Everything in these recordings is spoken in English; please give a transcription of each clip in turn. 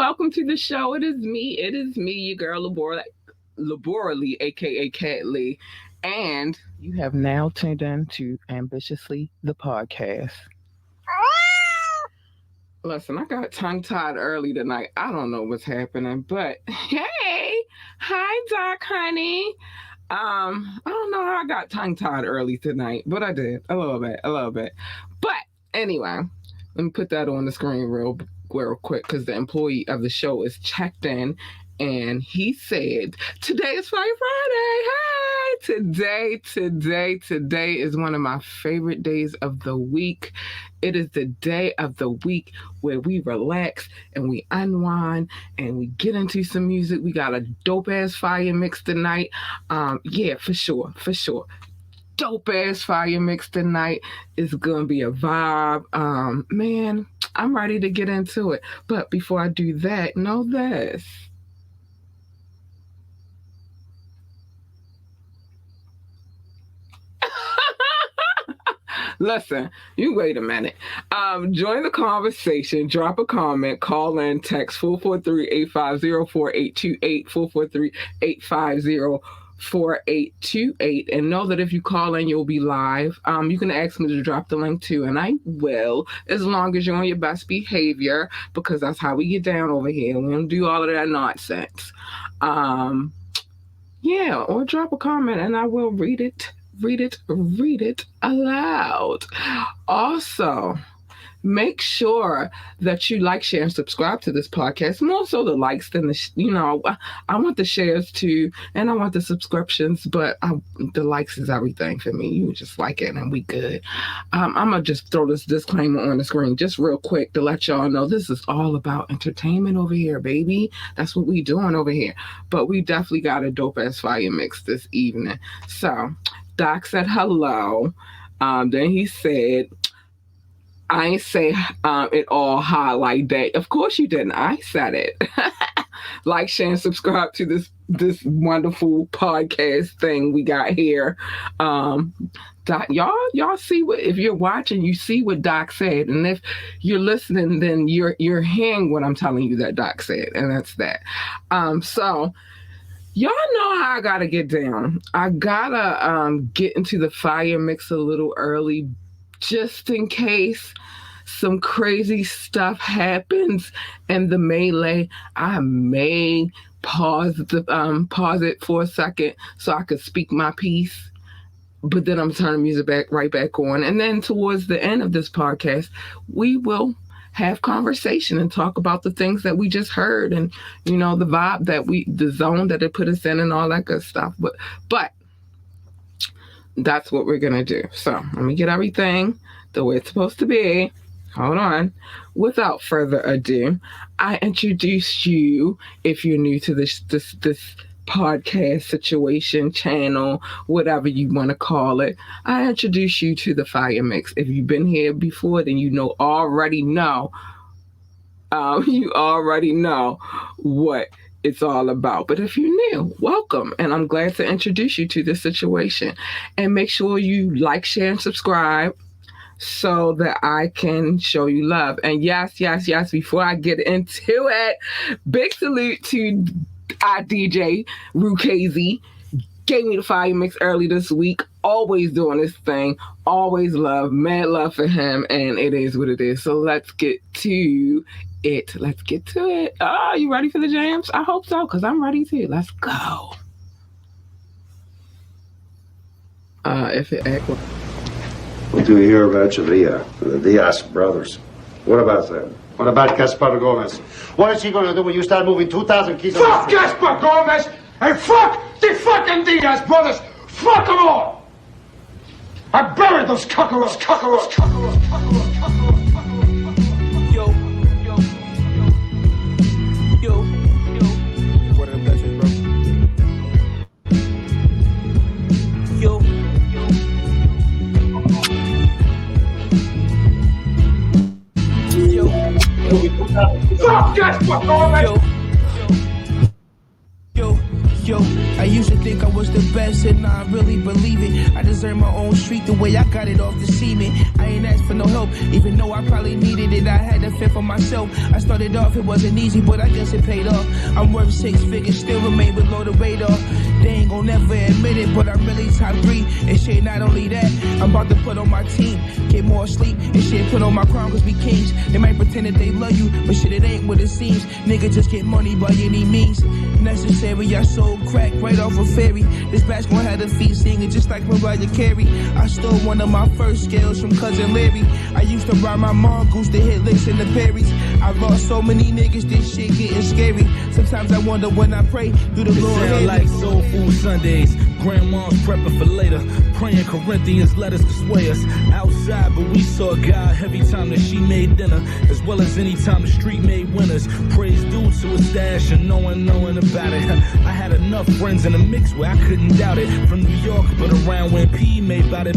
welcome to the show. It is me, your girl Laborally, aka Cat Lee, and you have now tuned in to Ambitiously the podcast. Listen, I got tongue tied early tonight. I don't know what's happening, but hey, hi Doc, honey. I don't know how I got tongue tied early tonight, but I did a little bit. But anyway, let me put that on the screen real quick because the employee of the show is checked in, and he said, "Today is Fire Friday. Hey, today is one of my favorite days of the week. It is the day of the week where we relax and we unwind and we get into some music. We got a dope ass fire mix tonight. Yeah, for sure. Dope ass fire mix tonight. It's gonna be a vibe. Man, I'm ready to get into it. But before I do that, know this." Listen, you wait a minute. Join the conversation, drop a comment, call in, text 443-850-4828, 443-850-4828, and know that if you call in, you'll be live. You can ask me to drop the link too, and I will, as long as you're on your best behavior, because that's how we get down over here. We don't do all of that nonsense. Yeah, or drop a comment and I will read it aloud. Also, make sure that you like, share, and subscribe to this podcast. More so the likes than I want the shares too, and I want the subscriptions, but the likes is everything for me. You just like it and we good. I'm going to just throw this disclaimer on the screen just real quick to let y'all know this is all about entertainment over here, baby. That's what we doing over here. But we definitely got a dope-ass fire mix this evening. So, Doc said hello. Then he said, "I ain't say it all high like that." Of course you didn't. I said it. Like, share, and subscribe to this wonderful podcast thing we got here. Doc, y'all see what, if you're watching, you see what Doc said, and if you're listening, then you're hearing what I'm telling you that Doc said, and that's that. So. Y'all know how I gotta get down. I gotta get into the fire mix a little early, just in case some crazy stuff happens in the melee. I may pause it for a second so I could speak my piece, but then I'm turning music right back on. And then towards the end of this podcast, we will have conversation and talk about the things that we just heard and, the vibe the zone that it put us in and all that good stuff. But that's what we're going to do. So let me get everything the way it's supposed to be. Hold on. Without further ado, I introduce you, if you're new to this podcast situation, channel, whatever you want to call it, I introduce you to the fire mix. If you've been here before, then you already know what it's all about. But if you're new, welcome, and I'm glad to introduce you to this situation. And make sure you like, share, and subscribe so that I can show you love. And yes, before I get into it, big salute to our DJ Rukazy. Gave me the fire mix early this week. Always doing this thing. Always mad love for him, and it is what it is. So let's get to it. Oh, you ready for the jams? I hope so, because I'm ready too. Let's go. What do we hear about Sevilla, the Diaz brothers? What about them? What about Gaspar Gomez? What is he going to do when you start moving 2,000 kilos? Fuck Gaspar Gomez and fuck the fucking Diaz brothers. Fuck them all. I buried those cuckoos. Yo. What are the blessings, bro? Yo. Fuck Gaspar Gomez. Yo, I used to think I was the best and I really believe it. I deserve my own street the way I got it off the cement. I ain't asked for no help, even though I probably needed it. I had to fend for myself. I started off, it wasn't easy, but I guess it paid off. I'm worth 6 figures, still remain below the radar. They ain't gon' never admit it, but I'm really top 3. And shit, not only that, I'm about to put on my team, get more sleep, and shit, put on my crown cause we kings. They might pretend that they love you, but shit, it ain't what it seems. Nigga, just get money by any means necessary. I sold crack right off a ferry. This batch gon' have the feet singing just like Mariah Carey. I stole one of my first scales from cousin Larry. I used to ride my mongoose to hit licks in the Perrys. I lost so many niggas, this shit getting scary. Sometimes I wonder when I pray, do the Lord hear me? Like soul food Sundays, grandma's prepping for later, praying Corinthians letters to sway us outside, but we saw God every time that she made dinner, as well as any time the street made winners. Praise due to a stash and no one knowing about it. I had enough friends in the mix where I couldn't doubt it. From New York, but around when P made bout it.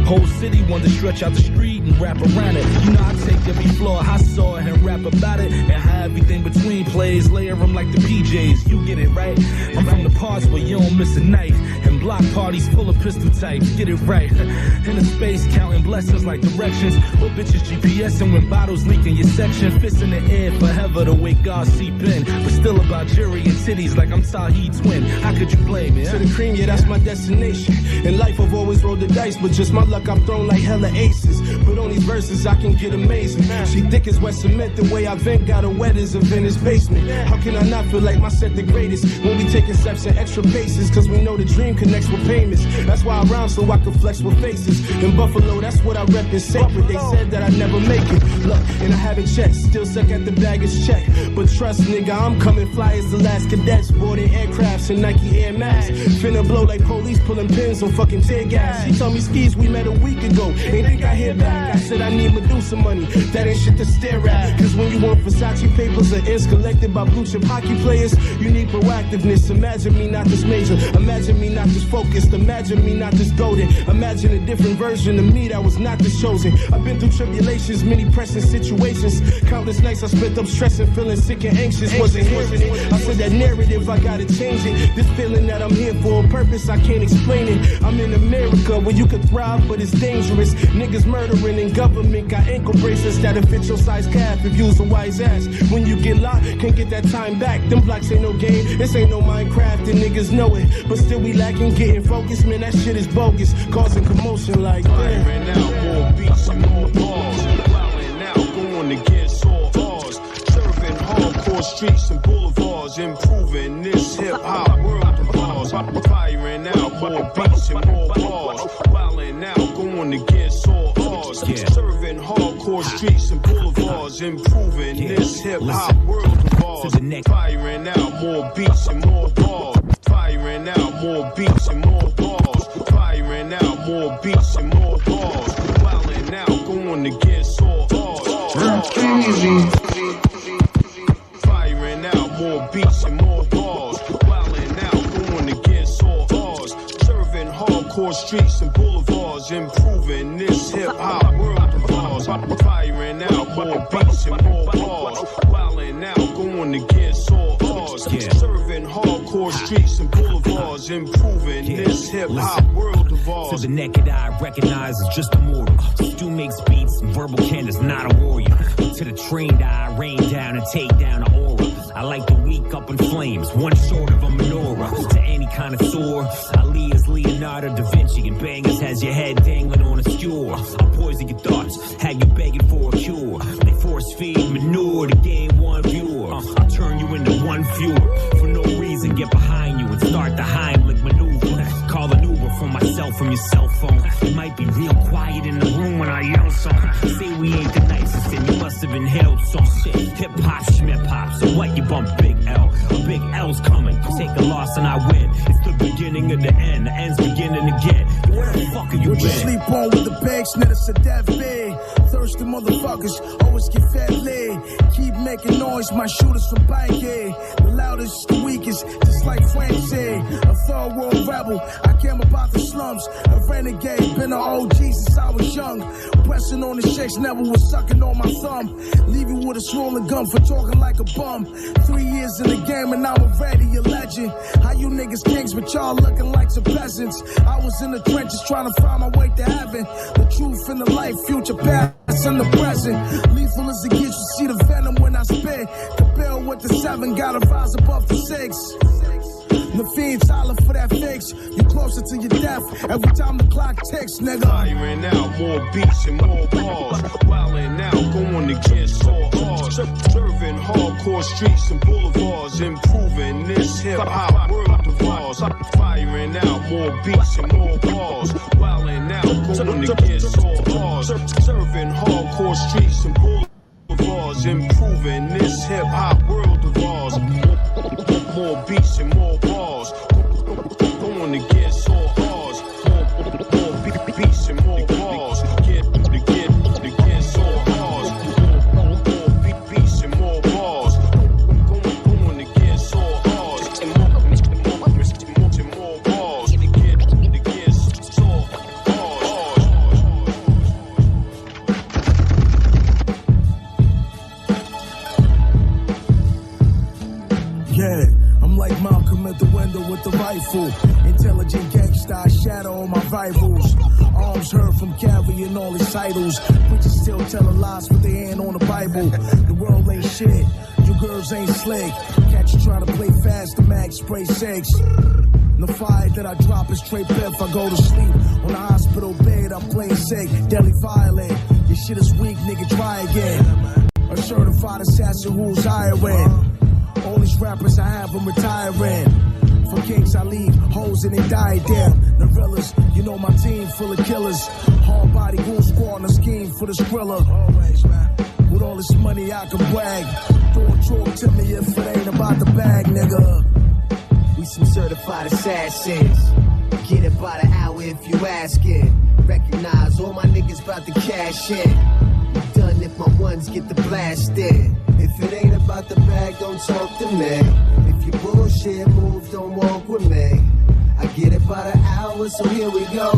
Whole city wanted to stretch out the street and rap around it. You know I take every flaw I saw and rap about it, and how everything between plays, layer them like the PJs. You get it right. I'm from the parts where you don't miss a night, and block parties full of pistol types. Get it right. In the space counting blessings like directions, or bitches GPSing when bottles leak in your section. Fists in the air forever the way God seep in, but still about jury and titties like I'm Tahir twin. How could you blame me? To the cream, yeah, that's my destination. In life, I've always rolled the dice, but just my luck, I'm thrown like hella aces. But on these verses, I can get amazing. She thick as wet cement, the way I vent got her wet as a Venice basement. How can I not feel like my set the greatest when we taking steps and extra paces? Cause we know the dream connects with payments. That's why I rhyme so I can flex with faces. In Buffalo, that's what I rep is sacred. They said that I'd never make it. Look, and I haven't checked, still stuck at the baggage check. But trust, nigga, I'm coming fly as the last cadets. Boarding aircrafts and Nike Air Max. Finna blow like police pulling pins on fucking tear gas. She told me skis we met a week ago. Ain't think I hit back. I said I need Medusa money. That ain't shit to stare at. Cause when you want Versace papers or ends collected by blue chip hockey players, you need proactiveness. Imagine me not this major. Imagine me not this focused. Imagine me not this golden. Imagine a different version of me that was not this chosen. I've been through tribulations, many pressing situations. Countless nights I spent up stressing, feeling sick and anxious. Wasn't hearing it. I said that narrative, I gotta change it. This feeling that I'm here for a purpose, I can't explain it. I'm in America where you can thrive, but it's dangerous. Niggas murdering in government got ankle bracelets that'll fit your size calf if you's a wise ass. When you get locked, can't get that time back. Them blocks ain't no game, this ain't no Minecraft, and niggas know it. But still we lacking getting focused, man, that shit is bogus. Causing commotion like firing out more beats and more bars. Wilding out, going against all odds. Serving hardcore streets and boulevards. Improving this hip-hop world of ours. Firing out more beats and more bars. Wilding out, going against all odds. Serving hardcore streets and boulevards. Improving this hip-hop world of ours. Firing out more beats and more bars. Firing out more beats and more bars. Firing out more beats and more bars. Wilding out, going against all odds. Firing out more beats and more bars. Wilding out, going against all odds. Serving hardcore streets and boulevards. Improving this hip-hop world of ours. Firing out more beats and more bars. Wilding out, going against all odds. Serving hardcore streets and boulevards. Improving this hip-hop world of ours. To the naked eye, recognize it's just a mortal. Stu makes beats and verbal canvas, not a warrior. To the trained eye, rain down and take down an aura. I like the weak up in flames, one short of a menorah. To any kind of sore, Ali is Leonardo da Vinci, and bangers has your head dangling on a skewer. I'll poison your thoughts, have you begging for a cure. They force feed manure to gain one viewer. I'll turn you into one viewer. For no reason, get behind you and start the Heimlich maneuver. Call an Uber for myself from your cell phone. It might be real quiet in the room when I yell something. Say we ain't the nicest and you must have inhaled some shit. Hip hop, schmip hop, so what you bump Big L? A big L's coming, take a loss and I win. It's the beginning of the end, the end's beginning again. Where the fuck are you been? You sleep on with the bags, net it's a death bed. Thirsty motherfuckers always get fat lead. Keep making noise, my shooters from bike, yeah. The loudest, the weakest, just just like Frank said, a third world rebel. I came about the slums, a renegade, been an OG since I was young. Pressing on the shakes, never was sucking on my thumb. Leave you with a swollen gun for talking like a bum. 3 years in the game and I'm already a legend. How you niggas kings, but y'all looking like some peasants. I was in the trenches trying to find my way to heaven. The truth in the life, future, past, and the present. Lethal as it gets, you see the venom when I spit. Compare with the 7, gotta rise above the 6. The fiend's holler for that fix. You're closer to your death every time the clock ticks, nigga. Firing out more beats and more bars. Wilding out, going against all odds. Serving hardcore streets and boulevards. Improving this hip-hop world of ours. Firing out more beats and more bars. Wilding out, going against all odds. Serving hardcore streets and boulevards. Improving this hip-hop world of ours. More beats and more bars. Going against all odds. More beats and more bars. Get against all odds. More beats and more bars. Going against all odds. And more bars. Get against all odds. Yeah, I'm like Malcolm at the window with the rifle. Intelligent gangster, I shadow all my rivals. Arms hurt from carrying all his titles. Preachers still telling lies with their hand on the Bible. The world ain't shit, you girls ain't slick. Catch you trying to play fast, the mag spray 6. The fire that I drop is straight piff. I go to sleep on the hospital bed, I'm playing sick, deadly violent. Your shit is weak, nigga, try again. A certified assassin who's hiring. All these rappers I have them retiring. For kings I leave, hoes and they die down. Novellas, you know my team full of killers. Hard body goon squad on a scheme for the skriller. Always, man. With all this money I can brag. Don't talk to me if it ain't about the bag, nigga. We some certified assassins. Get it by the hour if you ask it. Recognize all my niggas about to cash in. Done if my ones get the blast in. If it ain't about the bag, don't talk to me. If you bullshit move, don't walk with me. I get it by the hour, so here we go.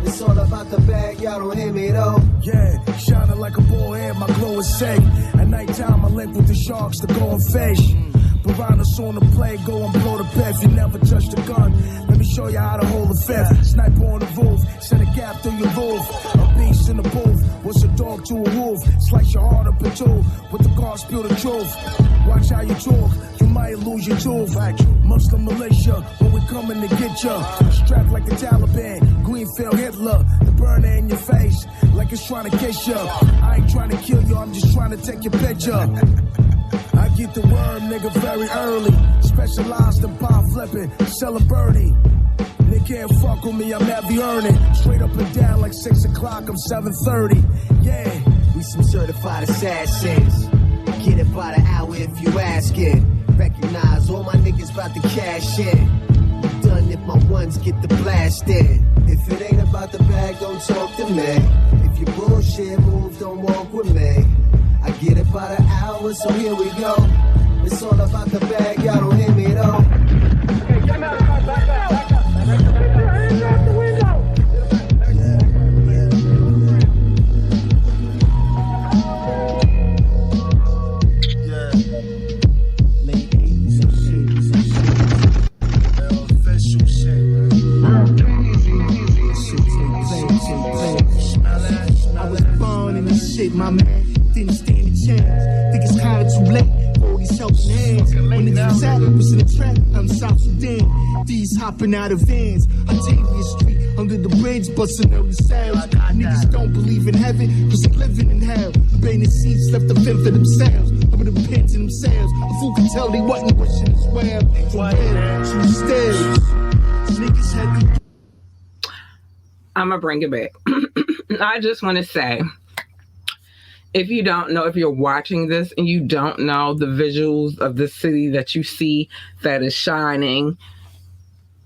It's all about the bag, y'all don't hear me though. Yeah, shining like a bullhead, my glow is safe. At nighttime I link with the sharks to go and fish. Piranhas on the play, go and blow the piff. You never touch the gun, let me show you how to hold a fifth. Sniper on the roof, set a gap through your roof. A beast in the booth, what's a dog to a wolf? Slice your heart up in two, with the car spill the truth. Watch how you talk, you might lose your tooth. Muslim militia, when we coming to get ya. Strapped like the Taliban, Greenfield Hitler. The burner in your face, like it's trying to kiss ya. I ain't trying to kill you, I'm just trying to take your picture. I get the word, nigga, very early. Specialized in pie flipping, selling birdie. Nigga can't fuck with me, I'm heavy earning. Straight up and down like 6 o'clock, I'm 7:30. Yeah, we some certified assassins. Get it by the hour if you ask it. Recognize all my niggas about to cash in. Done if my ones get the blast in. If it ain't about the bag, don't talk to me. If you bullshit move, don't walk with me. I get it by the hour, so here we go. It's all about the bag, y'all don't hear me though. Okay, come out, back up. Get your hands out the window. late 80s and shit. Official shit. I was born in this shit, my man. Didn't stand a chance. Think it's kinda too late for all these helping hands. When the exact was in the track, I'm South Sudan. These hopping out of vans. Octavia Street, under the bridge, busting early sounds. Niggas don't believe in heaven, cause they living in hell. Abandoned seats left the fend for themselves. Over the pins in themselves. A fool could tell they wasn't wishing as well. From here to the stairs. Niggas had to. I'm gonna bring it back. I just want to say, if you don't know, if you're watching this and you don't know the visuals of the city that you see that is shining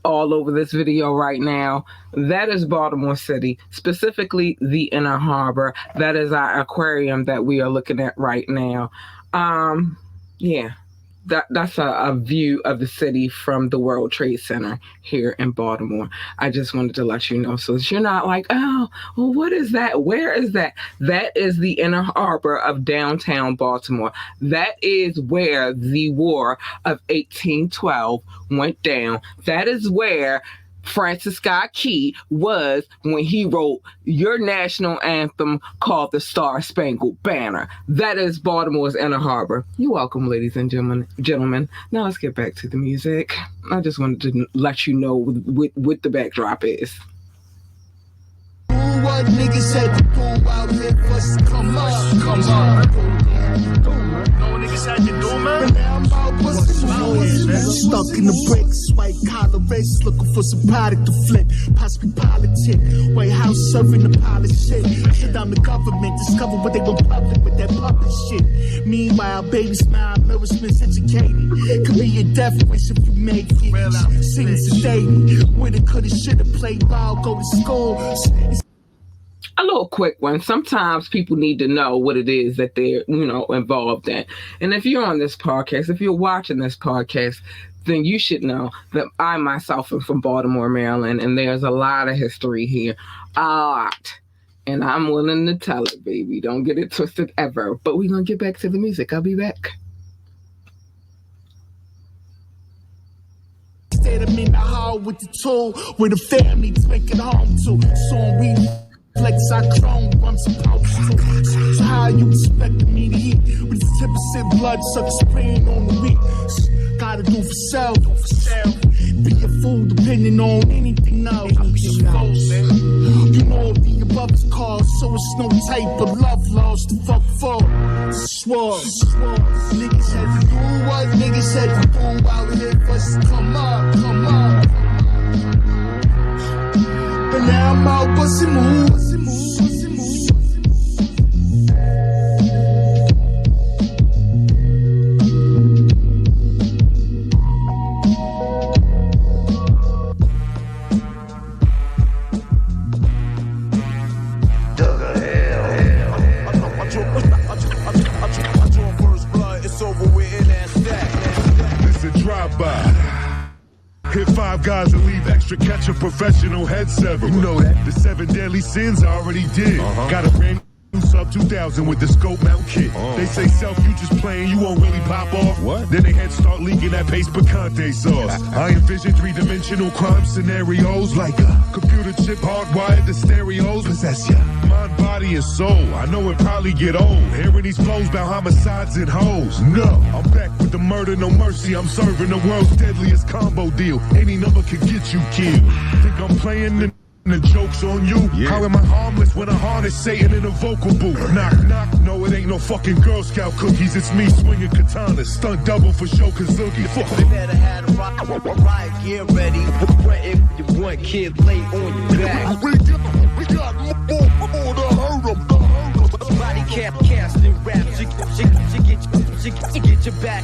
all over this video right now, that is Baltimore City, specifically the Inner Harbor. That is our aquarium that we are looking at right now. Yeah, that's a view of the city from the World Trade Center here in Baltimore. I just wanted to let you know so that you're not like, oh, well, what is that? Where is that? That is the inner harbor of downtown Baltimore. That is where the War of 1812 went down. That is where Francis Scott Key was when he wrote your national anthem called the Star Spangled Banner. That is Baltimore's inner harbor. You're welcome, ladies and gentlemen. Now let's get back to the music. I just wanted to let you know what the backdrop is. What niggas had to do out here for us to come up. No niggas had to do, man. Now I'm out busting stuck in the bricks, white collar race, looking for some product to flip. Possibly politic, White House serving the pilot shit. Shut down the government, discover what they gon' public with that puppet shit. Meanwhile, baby smile, mirrors miseducated. Could be a death wish if you make it. Scenes sedated, woulda, coulda, shoulda played ball, go to school. A little quick one. Sometimes people need to know what it is that they're, involved in. And if you're on this podcast, if you're watching this podcast, then you should know that I myself am from Baltimore, Maryland, and there's a lot of history here. A lot. And I'm willing to tell it, baby. Don't get it twisted ever. But we're going to get back to the music. I'll be back. I'm in the hall with the tool, where the family take it home to. So we flex our chrome, I'm supposed to. So how you expect me to eat with 10% blood sucks spraying on the week? Gotta do for self. Be a fool depending on anything now. You know the above is called, so it's no type of love lost to fuck for. Swore. Niggas had to do what niggas had to do out here for us to come up. But now I'm out busting moves. Hit 5 guys and leave extra, catch a professional head sever. You know that. The 7 deadly sins I already did. Got a brand new sub 2000 with the scope mount kit. They say self, you just playing, you won't really pop off. What? Then they head start leaking that paste picante sauce. I envision 3-dimensional crime scenarios like a computer chip hardwired to stereos. Possess ya. Mind, body, and soul. I know it probably get old hearing these flows about homicides and hoes. No, I'm back with the murder, no mercy. I'm serving the world's deadliest combo deal. Any number could get you killed. Think I'm playing the joke's on you. How am I harmless when I harness Satan in a vocal booth? Knock, knock. No, it ain't no fucking Girl Scout cookies. It's me swinging katanas. Stunt double for show Kazuki. They better have a riot gear ready. If you want kid late on your back. We got more to hurt 'em. Body cap casting rap. She get your back.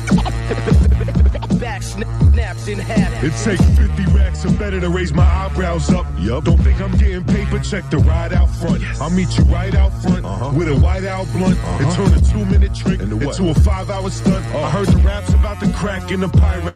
Back snaps in half. It takes 50 racks or better to raise my eyebrows up. Don't think I'm getting paper, check the ride out front. I'll meet you right out front with a white out blunt and turn a 2-minute trick into a 5-hour stunt. I heard the raps about the crack in the Pyrex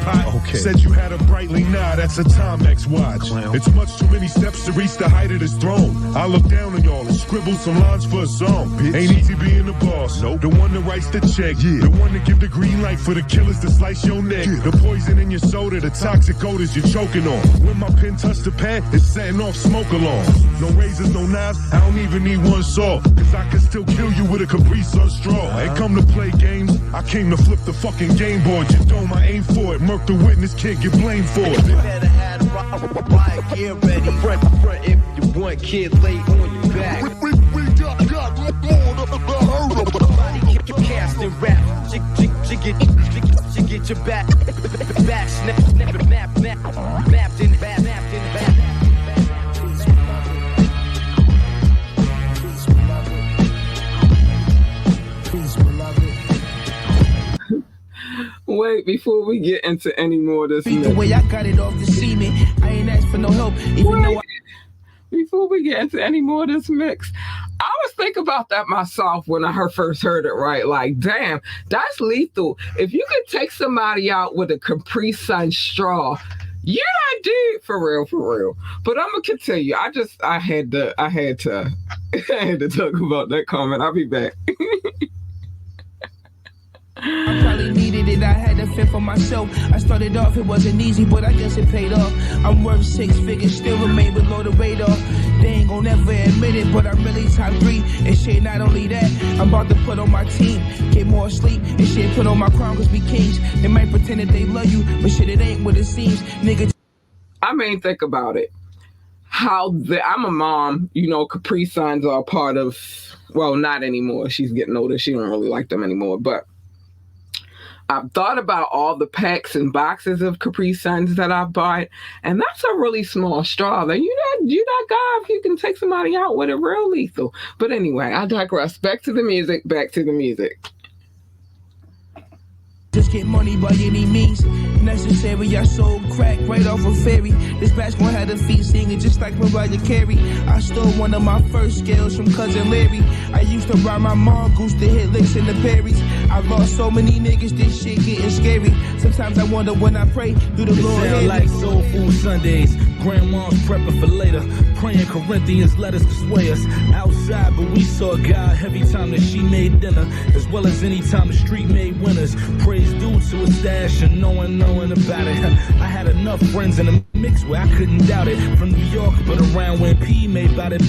pot. Said you had a brightly, nah, that's a Timex watch. It's much too many steps to reach the height of this throne. I look down on y'all and scribble some lines for a song. Ain't easy being the boss. The one that writes the check. The one that give the green light for the killers to slice your neck. The poison in your soda, the toxic odors you're choking on. When my pen touch the pad, it's setting off smoke alarms. No razors, no knives, I don't even need one saw. Cause I can still kill you with a Capri Sun straw. I ain't come to play games, I came to flip the fucking game board. You dome, I aim for it. Murk the witness, can't get blamed for it. They better have a riot gear ready. Front if you want kid late on your back. We got more to hurt 'em. Body casting rap. She get your back. Back snap mapped in back. Wait, before we get into any more of this The way I got it off the semen, I ain't asked for no help, even though before we get into any more of this mix, I was thinking about that myself when I first heard it, right? Like, damn, that's lethal. If you could take somebody out with a Capri Sun straw, you're not dead for real. But I'm gonna continue. I had to talk about that comment. I'll be back. I probably needed it, I had to fend for myself. I started off, it wasn't easy, but I guess it paid off. I'm worth 6 figures, still remain below the radar. They ain't gon' never admit it, but I'm really top 3. And shit, not only that, I'm about to put on my team, get more sleep, and shit, put on my crown, cause we kings. They might pretend that they love you, but shit, it ain't what it seems, nigga. I mean, think about it. I'm a mom, Capri Suns are a part of, well, not anymore. She's getting older, she don't really like them anymore, but I've thought about all the packs and boxes of Capri Suns that I've bought, and that's a really small straw. That you're not God if you can take somebody out with it real lethal. But anyway, I digress. Back to the music. Just get money by any means necessary. I sold crack right off a ferry. This batch gon' have the feet singing just like Mariah Carey. I stole one of my first scales from cousin Larry. I used to ride my mongoose to hit licks in the berries. I lost so many niggas, this shit getting scary. Sometimes I wonder when I pray, do the Lord hear me? Like soul food Sundays, grandma's prepping for later. Praying Corinthians letters to sway us outside, but we saw God every time that she made dinner, as well as any time the street made winners. Praise due to a stash and no one knowing about it. I had enough friends in the mix where I couldn't doubt it. From New York, but around when P made bout it.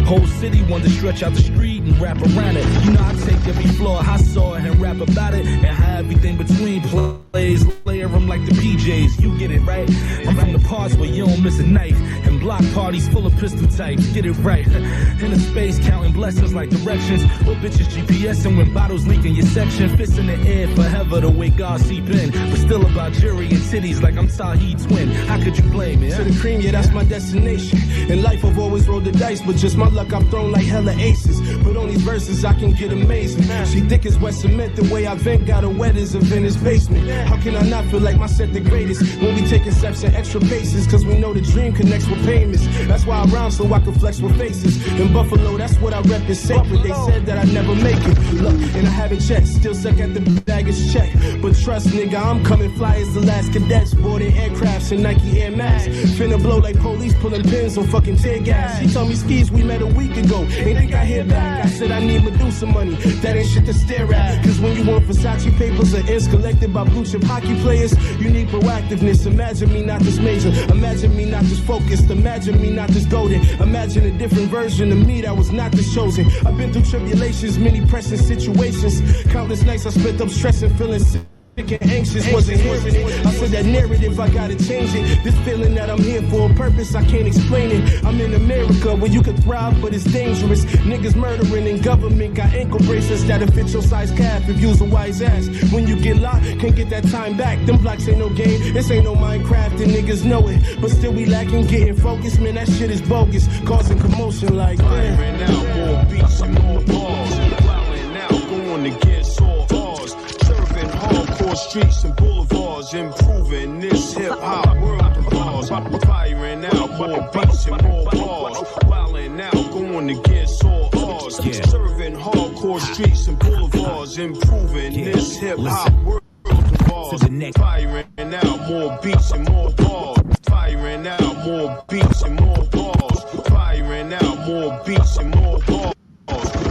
Whole city wanted to stretch out the street and rap around it. I take every floor I saw and rap about it, and how everything between plays, layer them like the PJs. You get it right. I'm from the parts where you don't miss a knife, and block parties full of pistol types. Get it right. In the space, counting blessings like directions. With bitches GPSing when bottles leak in your section. Fists in the air forever the way God seep in. But still about jury and titties like I'm Tahid's twin. How could you blame me? To the cream, yeah, that's my destination. In life, I've always rolled the dice, but just my luck, I've thrown like hella aces. But on these verses, I can get amazing. She thick as wet cement, the way I vent got her wet as a Venice basement. How can I not feel like my set the greatest when we taking steps and extra paces? Cause we know the dream connects with payments. That's why I rhyme so I can flex with faces. In Buffalo, that's what I rep is sacred. They said that I'd never make it. Look, and I haven't checked, still suck at the baggage check. But trust, nigga, I'm coming fly as the last cadets. Boarding aircrafts and Nike Air Max. Finna blow like police pulling pins on fucking tear gas. She told me skis we met a week ago. Ain't think I hit back. I said I need Medusa money. That ain't shit to stare at. Cause when you want Versace papers or ends collected by blue chip hockey players, you need proactiveness. Imagine me not this major. Imagine me not this focused. Imagine me not this golden. Imagine a different version of me that was not this chosen. I've been through tribulations, many pressing situations. Countless nights I spent up stressing, feeling sick and anxious, wasn't hearing it. I said that narrative, I gotta change it. This feeling that I'm here for a purpose, I can't explain it. I'm in America where you can thrive, but it's dangerous. Niggas murdering and government got ankle bracelets that'll fit your size calf if you's a wise ass. When you get locked, can't get that time back. Them blocks ain't no game, this ain't no Minecraft, and niggas know it. But still we lacking getting focused, man, that shit is bogus. Causing commotion like firing out more beats and more balls. Wilding out, going to get sore bars. Serving hardcore streets and boulevards. Improving this hip-hop world of ours. Firing out more beats and more balls. Wilding out, going to get sore bars. Serving hardcore streets and boulevards. Improving this hip-hop world of ours. Firing out more beats and more balls. Firing out more beats and more balls. Firing out more beats and more balls.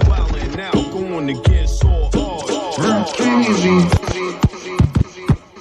Wilding out, going to get sore bars.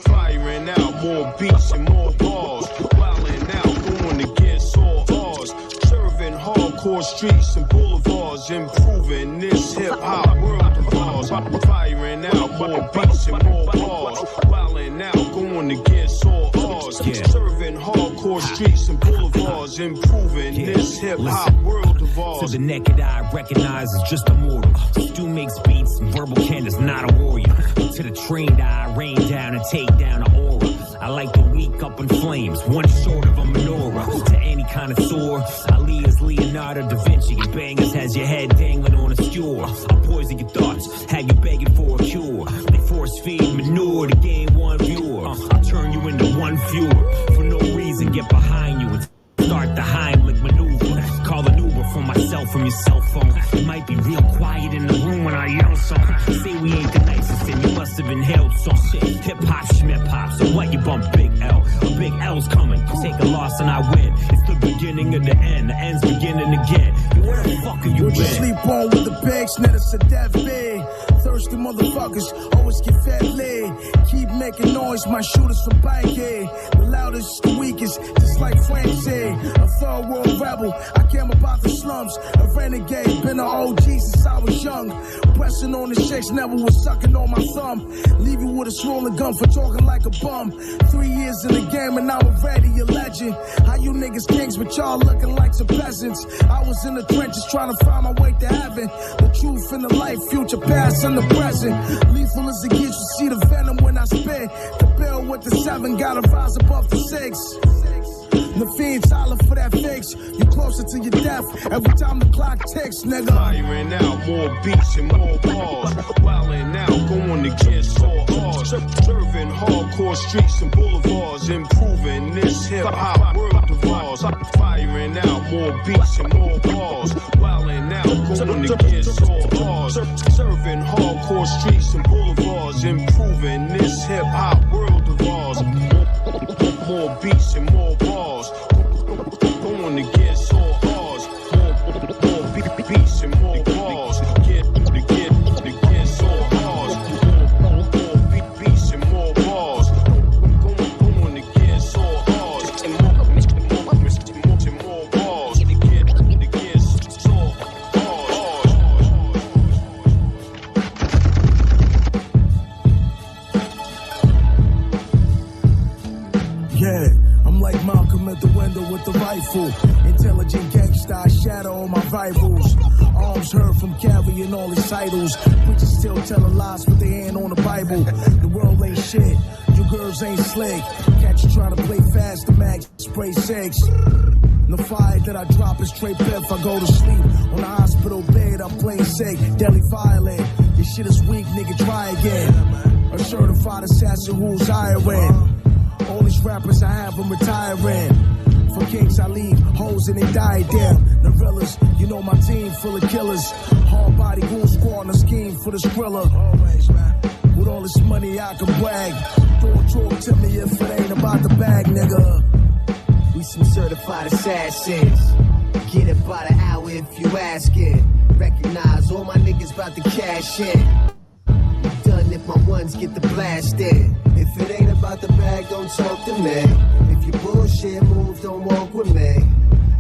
Firing out more beats and more balls. Wilding out, going to get sore bars. Serving hardcore streets and boulevards. Improving this hip-hop world of ours. Firing out more beats and more balls. Wilding out, going to get sore bars. Serving hardcore streets and boulevards. Improving this hip-hop world of ours. To the naked eye, recognize it's just a mortal. Stu makes beats, and verbal canvas, not a warrior. To the trained eye, rain down and take down an aura. I like the weak up in flames, one short of a menorah. To any kind of sore, Ali is Leonardo da Vinci. And bangers has your head dangling on a skewer. I'll poison your thoughts, have you begging for a cure. They force feed manure to gain one viewer. I'll turn you into one viewer. For no reason, get behind you and start the Heimlich maneuver. Call an Uber for my cell yourself from your cell phone. You might be real quiet in the room when I yell some. Say we ain't the nicest and you must have inhaled some shit. Hip hop, schmip hop, so what you bump Big L? A big L's coming, take a loss and I win. It's the beginning of the end, the end's beginning again. Where the fuck are you Would you been? sleep on with the pigs, net it's a death bed. Thirsty motherfuckers always get fat lead. Keep making noise, my shooters from Bankhead. The loudest, the weakest, just like Frank said. A third world rebel, I came about the slums. A renegade, been an OG since I was young. Pressing on the shakes, never was sucking on my thumb. Leave you with a swollen gun for talking like a bum. 3 years in the game and I'm already a legend. How you niggas kings, but y'all looking like some peasants. I was in the trenches trying to find my way to heaven. The truth in the life, future, past, and the present. Lethal as it gets, you see the venom when I spit. The bill with the 7 gotta rise above the 6. The fiends holler for that fix. You closer to your death every time the clock ticks, nigga. Firing out more beats and more bars. Wilding out, going against all odds. Serving hardcore streets and boulevards. Improving this hip hop world of ours. Firing out more beats and more bars. Wilding out, going against all odds. Serving hardcore streets and boulevards. Improving this hip hop world of ours. More beats and more bars. Going against all odds. More beats and more bars. Get against all odds. More beats and more bars. Going against all odds. And more bars. Get against all odds. Yeah, I'm like Malcolm at the window with the rifle. Intelligent gangsta, I shadow all my rivals. Arms heard from carrying all his titles. Preachers still telling lies with their hand on the Bible. The world ain't shit, you girls ain't slick. Catch you trying to play fast, the mag spray 6. The fire that I drop is straight piff. I go to sleep on the hospital bed, I'm playing sick, deadly violent. This shit is weak, nigga, try again. A certified assassin who's hiring. All these rappers I have them retiring. For kings I leave, hoes and they die damn. The realest, you know my team full of killers. Hard body goon squad on a scheme for the skriller. Always, man. With all this money I can brag. Don't talk to me if it ain't about the bag, nigga. We some certified assassins. Get it by the hour if you asking. Recognize all my niggas about to cash in. Done if my ones get the blast in. If it ain't about the bag, don't talk to me. If you bullshit move, don't walk with me.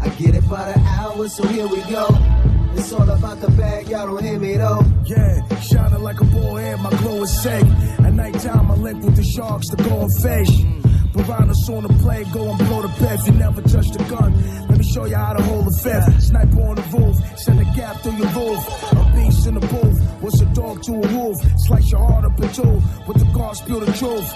I get it by the hour, so here we go. It's all about the bag, y'all don't hear me though. Yeah, shining like a bullhead, my glow is sick. At nighttime I link with the sharks to go and fish. Piranhas on the play, go and blow the piff. You never touch the gun, let me show you how to hold a fifth. Sniper on the roof, send a gap through your roof. A beast in the booth, what's a dog to a wolf? Slice your heart up in two, with the car spill the truth.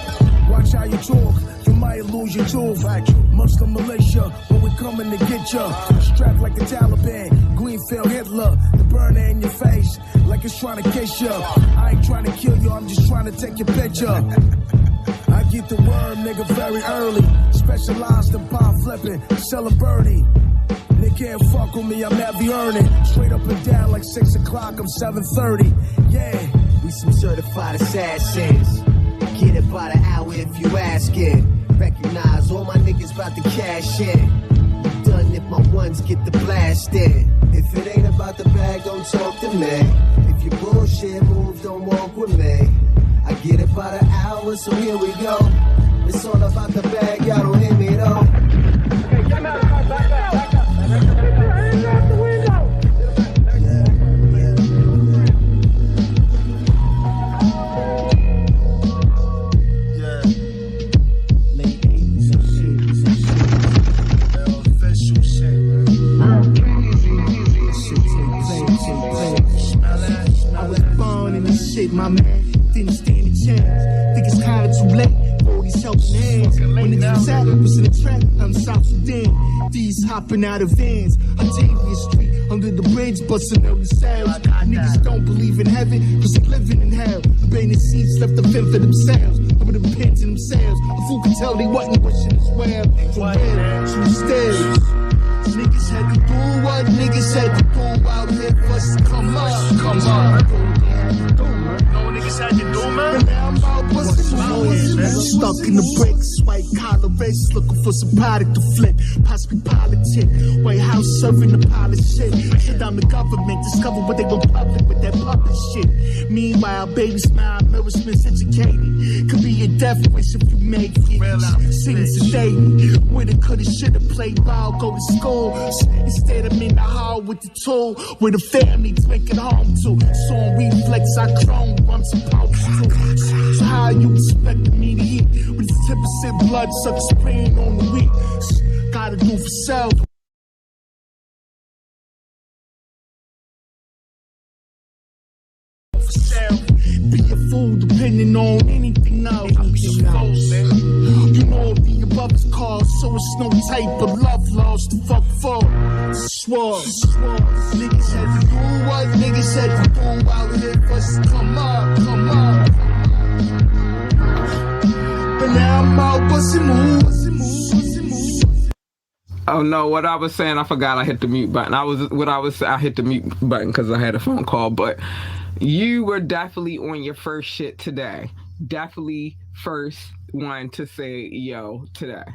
Watch how you talk, you might lose your tooth. Muslim militia, when we coming to get ya. Strapped like the Taliban, Greenfield Hitler. The burner in your face, like it's trying to kiss ya. I ain't trying to kill you, I'm just trying to take your picture. I get the word, nigga, very early. Specialized in pie flipping, selling birdie. They can't fuck with me, I'm heavy earning. Straight up and down like 6 o'clock, I'm 7:30. Yeah, we some certified assassins. Get it by the hour if you asking. Recognize all my niggas about to cash in. Done if my ones get the blast in. If it ain't about the bag, don't talk to me. If you bullshit move, don't walk with me. I get it by the hour, so here we go. It's all about the bag, y'all don't hear me though. Hey, come out, back up. Get your hands out the window. late 80s and shit. Official shit, man. I was born in this shit, my man. Didn't stand a chance. Think it's kinda too late. All these helping hands. When the kids out, was in a trap. I'm South Sudan. These hopping out of vans. Octavia Street, under the bridge, busting early sales. Niggas don't believe in heaven, cause they're living in hell. Abandoned seats left to fend for themselves. Over the pins in themselves. A fool could tell they wasn't wishing as well. For real, true stills. Niggas had to do what niggas had to do out here for us to come up. No niggas had to do, man. Now I'm out busting moves. Stuck in the bricks, white collar race, looking for some product to flip. Possibly politic, White House serving the pilot shit. Shit on the government, discover what they were public with that public shit. Meanwhile, baby smile, Miller Smith's educated. Could be a death wish if you make it. Scenes today, woulda, coulda, shoulda played ball, go to school. Instead, I'm in the hall with the tool, where the family make it home to. So on reflex, I chrome, I'm supposed to. So how you expecting me to eat with 10% blood sucker spraying on the week? Gotta do for self. Be a fool depending on anything else. You know the above is called, so it's no type of love lost to fuck for. Swore. Niggas had to do what niggas had to do out here for us to come up. But now I'm out busting moves. Oh no, what I was saying, I forgot I hit the mute button. I hit the mute button because I had a phone call, but you were definitely on your first shit today. Definitely first one to say yo today.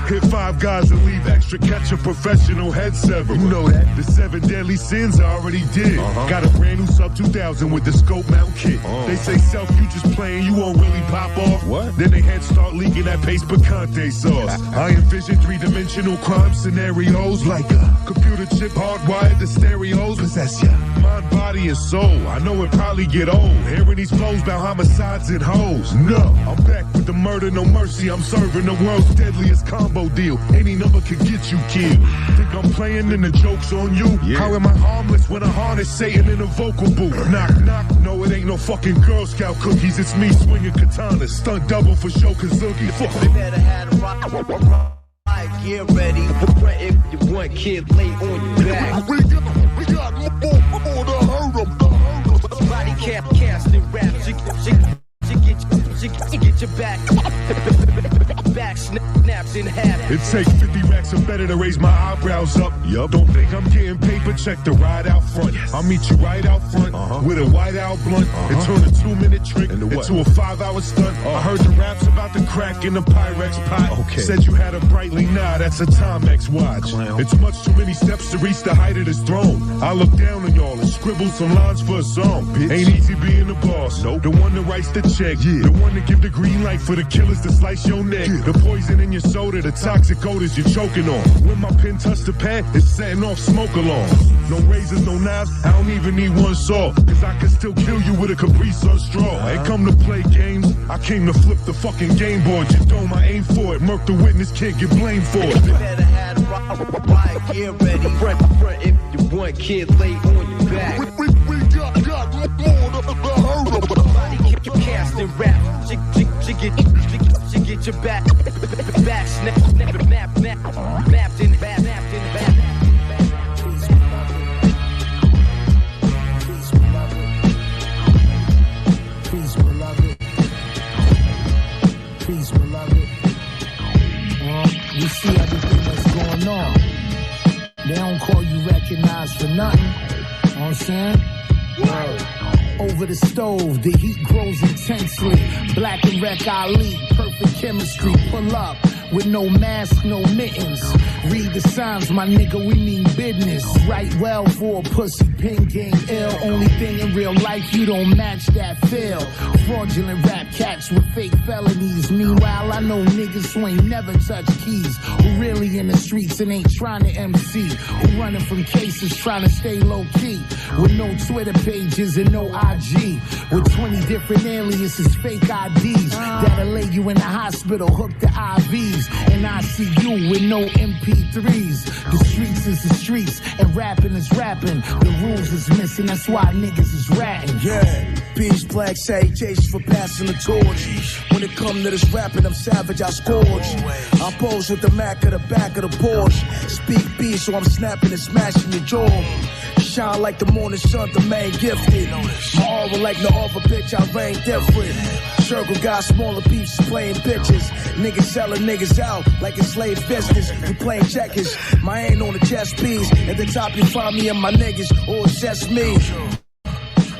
Hit 5 guys and leave extra, catch a professional head severer. You know that. The 7 deadly sins I already did. Got a brand new sub 2000 with the scope mount kit. They say self, you just playing, you won't really pop off. What? Then they heads start leaking that paste picante sauce. I envision 3-dimensional crime scenarios like a computer chip hardwired to stereos. Possess ya. Mind, body, and soul. I know it probably get old hearing these flows about homicides and hoes. No, I'm back with the murder, no mercy. I'm serving the world's deadliest combo deal. Any number could get you killed. Think I'm playing and the joke's on you? Yeah. How am I harmless when I harness Satan in a vocal booth? Knock, knock. No, it ain't no fucking Girl Scout cookies. It's me swinging katanas. Stunt double for show Kazuki. They better have a rock. Get ready. If you want, kid, lay on your back. We got more to hurt them. Body cap, casting rap. She get your back snaps in half. It takes 50 racks or better to raise my eyebrows up. Yup. Don't think I'm getting paper, check the ride out front. Yes. I'll meet you right out front with a white out blunt and turn a 2-minute trick into a 5-hour stunt. I heard the raps about the crack in the Pyrex pot. Okay. Said you had a Brightly, nah, that's a Timex watch. Clown. It's much too many steps to reach the height of this throne. I look down on y'all and scribble some lines for a song. Bitch. Ain't easy being the boss. Nope. The one that writes the check. Yeah. The one to give the green light for the killers to slice your neck. Yeah. The poison in your soda, the toxic odors you're choking on. When my pen touch the pad, it's setting off smoke alarms. No razors, no knives, I don't even need one saw. Cause I can still kill you with a Capri Sun straw. I ain't come to play games, I came to flip the fucking game board. You dome, I aim for it. Murk the witness, can't get blamed for it. You better have a riot, get ready. Front if you want, kid, lay on your back. We got more to hurt them. Body casting rap. She get your back snapped in back. Peace, beloved. You see everything that's going on. They don't call you recognized for nothing. You know what I'm saying? Word. Over the stove, the heat grows intensely. Black and Wreck Ali, perfect chemistry. Pull up with no mask, no mittens. Read the signs, my nigga, we mean business. Write well for a pussy, pin game ill. Only thing in real life you don't match that feel. Fraudulent rap cats with fake felonies. Meanwhile, I know niggas who ain't never touched keys. Who really in the streets and ain't trying to MC. Who running from cases trying to stay low key. With no Twitter pages and no IG. With 20 different aliases, fake IDs. That'll lay you in the hospital, hook the IVs. G's, and I see you with no MP3s. The streets is the streets, and rapping is rapping. The rules is missing, that's why niggas is ratting. Yeah, peace, black salutations for passing the torch. When it come to this rapping, I'm savage, I scorch. I pose with the Mac at the back of the Porsche. Speak peace, so I'm snapping and smashing your jaw. Shine like the morning sun, the main gifted. My aura like no other bitch, I reign different. Circle got smaller beefs playing bitches. Niggas selling niggas out like it's slave business. You playing checkers, my ain't on the chess piece. At the top you find me and my niggas, or it's just me.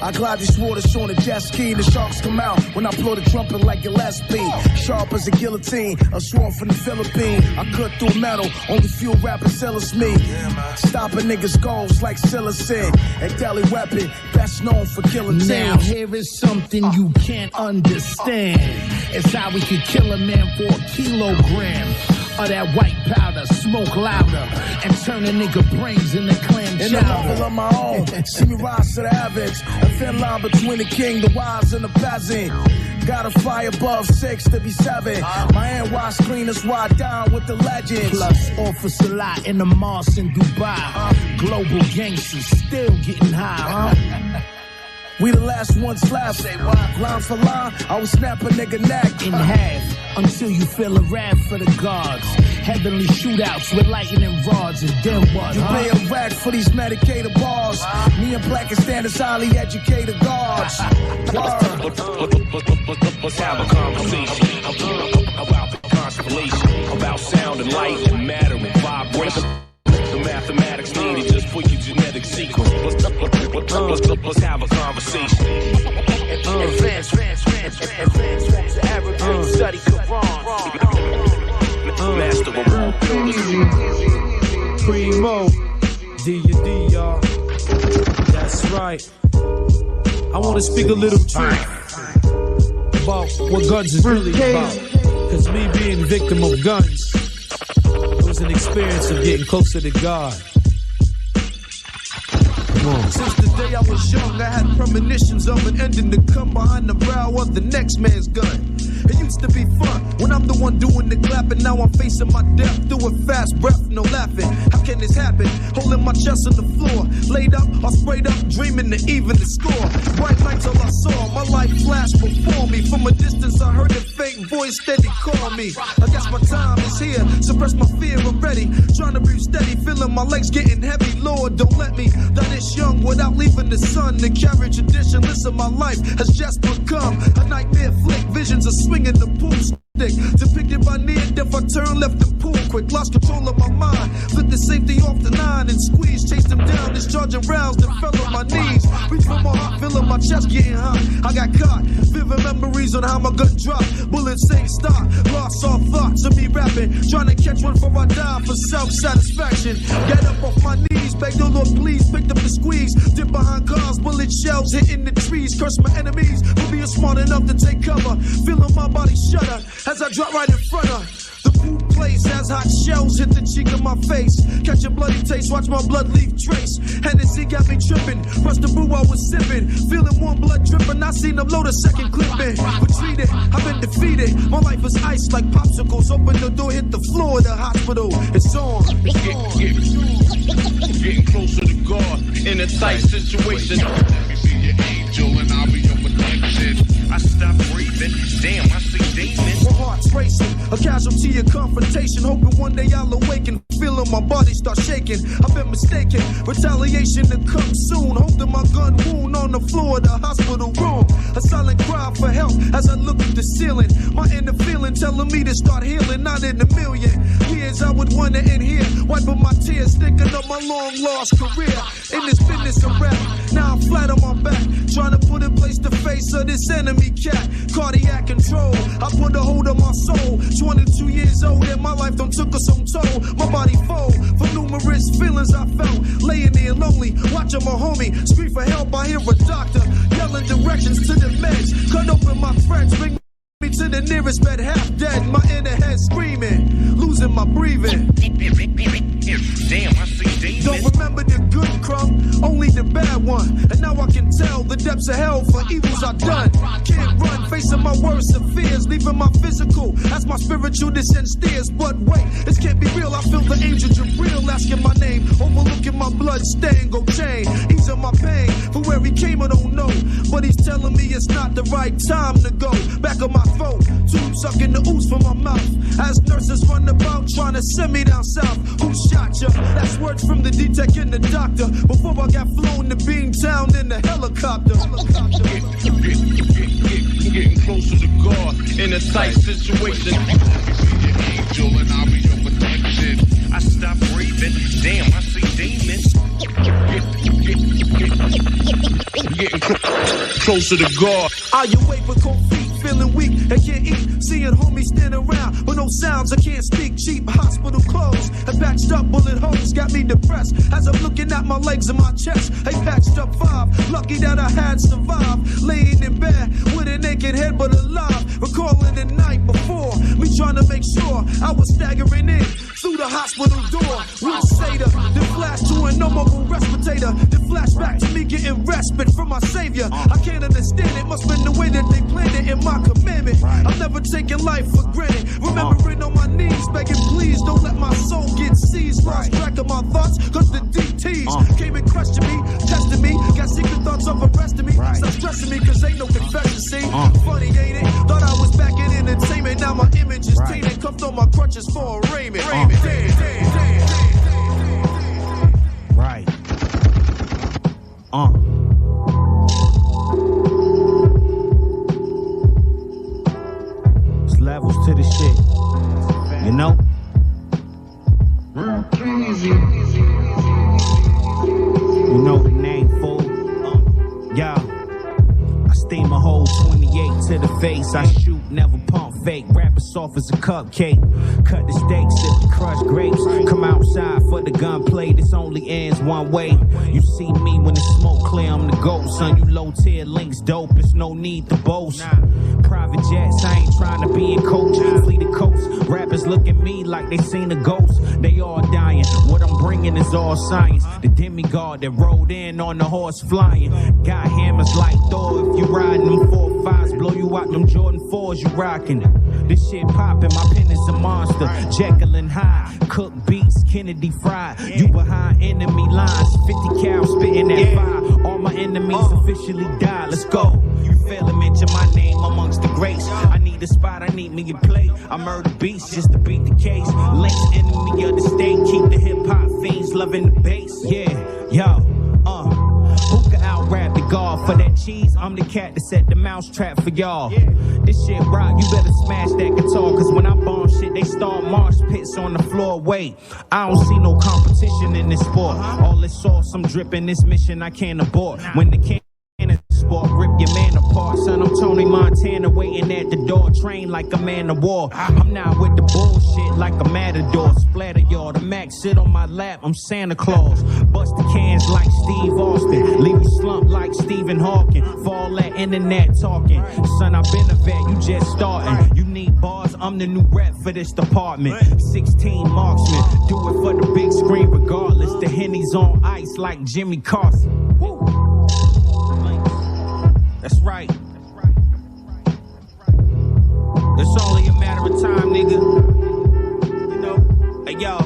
I glide these waters on a jet ski. The sharks come out when I blow the trumpet like Gillespie. Sharp as a guillotine, a swarm from the Philippines. I cut through metal, only few rappers sell us me. Stopping niggas' goals like silicon. A deadly weapon, best known for killing teams. Now here is something you can't understand. It's how we can kill a man for a kilogram of that white powder, smoke louder, and turn a nigga brains into clam chowder. In the level of my own, see me rise to the average. A thin line between the king, the wise, and the peasant. Got a fly above 6 to be 7. My hand wash clean, that's why I down with the legends. Plus Officer Lot in the Mars in Dubai. Global gangsters still getting high. We the last ones left. Line for line, I will snap a nigga neck in half until you feel a wrath for the gods. Heavenly shootouts with lightning rods, and then what? You pay a rack for these medicated bars. Me and Black and Standards highly educated guards. Let's have a conversation about the constellation, about sound and light and matter and vibration. The mathematics needed just for your genetic sequence. Let's have a conversation. Advance forms of Arabic, study Quran. Master of all pillars. Primo, D, y'all. That's right. I want to speak a little truth about what guns is really about. Because me being victim of guns, it was an experience of getting closer to God. Since the day I was young, I had premonitions of an ending to come behind the brow of the next man's gun. It used to be fun when I'm the one doing the clapping. Now I'm facing my death through a fast breath, no laughing. How can this happen? Holding my chest on the floor, laid up or sprayed up, dreaming to even the score. Bright lights all I saw, my life flashed before me. From a distance I heard a faint voice steady call me. I guess my time is here, suppress my fear, I'm ready. Trying to breathe steady, feeling my legs getting heavy. Lord, don't let me die this young without leaving the sun. The carry tradition, listen, my life has just become a nightmare flick. Visions of swinging the pool stick, depicted by near death. I turned left and pulled quick, lost control of my mind. Flipped the safety off the 9 and squeezed, chased him down, discharging rounds that fell on my knees. Reach for my heart, feeling my chest getting hot. I got caught, vivid memories on how my gun dropped. Bullets ain't stop, lost all thoughts of me rapping, trying to catch one before I die for self-satisfaction. Get up off my knees, beg the Lord please, picked up the squeeze, dip behind cars, bullet shells hitting the trees. Curse my enemies for being smart enough to take cover, feeling my body shudder as I drop right in front of the pool place. As hot shells hit the cheek of my face, catch a bloody taste, watch my blood leave trace. Hennessy got me tripping, pressed the brew I was sipping, feeling warm blood dripping. I seen them load a second clip in, retreated, I've been defeated. My life is ice like popsicles, open the door, hit the floor of the hospital. It's on. Getting closer to God in a tight situation. Let me be your angel and I'll be your protection. I stop breathing, damn, I see demons. My heart's racing, a casualty of confrontation. Hoping one day I'll awaken, feeling my body start shaking. I've been mistaken, retaliation to come soon. Holding my gun wound on the floor of the hospital room. A silent cry for help as I look at the ceiling. My inner feeling telling me to start healing. Not in a million years I would wanna end here, wiping my tears, thinking of my long lost career in this business of rap. Now I'm flat on my back, trying to put in place the face of this enemy cat. Cardiac control, I put a hold on my soul. 22 years old and my life done took us some toll. My body fold from numerous feelings I felt, laying there lonely, watching my homie scream for help. I hear a doctor yelling directions to the meds. Cut open my friends, bring me to the nearest bed, half dead. My inner head screaming, losing my breathing. Damn, I see demons. Don't remember the good crumb, only the bad bad one. And now I can tell the depths of hell for evils I've done. Can't run, facing my worst of fears, leaving my physical as my spiritual descent steers. But wait, this can't be real. I feel the angel Jabril asking my name, overlooking my blood stain. Go chain, easing my pain. For where he came, I don't know, but he's telling me it's not the right time to go. Back on my throat, tube sucking the ooze from my mouth. As nurses run about trying to send me down south. Who shot ya? That's words from the D-Tech and the doctor. Before I got flown to Beantown in the helicopter. Getting closer to God in a tight situation. Angel and I'll be your protection. I stop breathing. Damn, I see demons. Getting closer to God. Are you awake with cold feet? Feeling weak and can't eat. Seeing homies stand around with no sounds. I can't speak. Cheap hospital clothes and patched up bullet holes got me depressed. As I'm looking at my legs and my chest, they patched up 5. Lucky that I had survived. Laying in bed with a naked head but alive. Recalling the night before, me trying to make sure I was staggering in through the hospital door. With Seder, then flash to a no mobile respirator. Then flash back to me getting respite from my savior. I can't understand it. Must been the way that they planned it in my commandment. I'm never taking life for granted. Remembering on my knees, begging please don't let my soul get seized. Lost track of my thoughts, cause the DTs came and questioned me, tested me, got secret thoughts of arresting me. Stop stressing me, cause ain't no confession, see? Funny, ain't it? Thought I was back in entertainment, now my image is tainted. Cuffed on my crutches for arraignment. Right. It's levels to the shit. You know? You know the name, fool. Yeah. I steam a whole 28 to the face. I shoot, never pump fake. Rap as soft as a cupcake. Cut the steak, sip the crushed grapes. Come outside for the gunplay. This only ends one way. You see me when the smoke clear, I'm the ghost. Son, you low tier links dope. There's no need to boast. Private jets, I ain't trying to be in coach. Flee the coast. Rappers look at me like they seen a ghost. They all dying. What I'm bringing is all science. The demigod that rode in on the horse flying. Got hammers like Thor. If you riding them 4-5s, blow you out them Jordan 4s, you rocking it. This shit poppin', my pen is a monster. Jekyll and Hyde, cook beats, Kennedy fried. You behind enemy lines, 50 cal spitting that fire. All my enemies officially died. Let's go. You feel a mention my name amongst the greats. I need a spot, I need me a plate. I murder beats just to beat the case. Links enemy of the state, keep the hip hop fiends loving the bass. Yeah, yo, who can out rap the God for that cheese? I'm the cat that set the mouse trap for y'all. This shit rock, you better smash that guitar. Cause when I bomb shit, they start marsh pits on the floor. Wait, I don't see no competition in this sport. All this sauce I'm dripping, this mission I can't abort. When the cannon sport, rip your man apart. Son, I'm Tony Montana waiting at the door. Train like a man of war. I'm not with the bullshit like a matador. Splatter y'all, the Mac sit on my lap, I'm Santa Claus. Bust the cans like Steve Austin. Leave you slumped like Stephen Hawking. Fall that internet talking. Son, I've been a vet, you just starting. You need bars, I'm the new rep for this department. 16 marksman, do it for the big screen regardless. The Henny's on ice like Jimmy Carson. Woo. That's right. It's only a matter of time, nigga. You know, hey yo,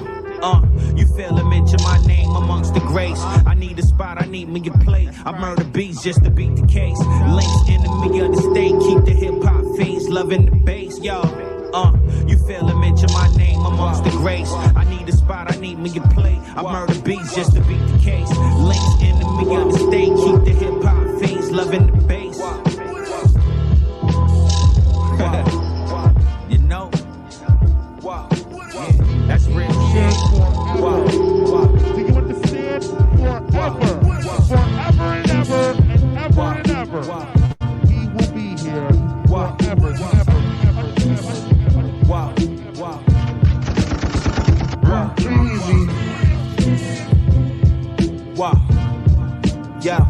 you feel it, mention my name amongst the greats. I need a spot, I need me a plate. I murder beats just to beat the case. Links enemy of the state, keep the hip hop fiends loving the bass, yo. You feel it, mention my name amongst the greats. I need a spot, I need me a plate. I murder beats just to beat the case. Links enemy of the state, keep the hip hop fiends loving the bass. You know, yeah, that's real shit. Do you understand? Forever and ever and ever and ever. He will be here forever and ever. Wow. Yeah.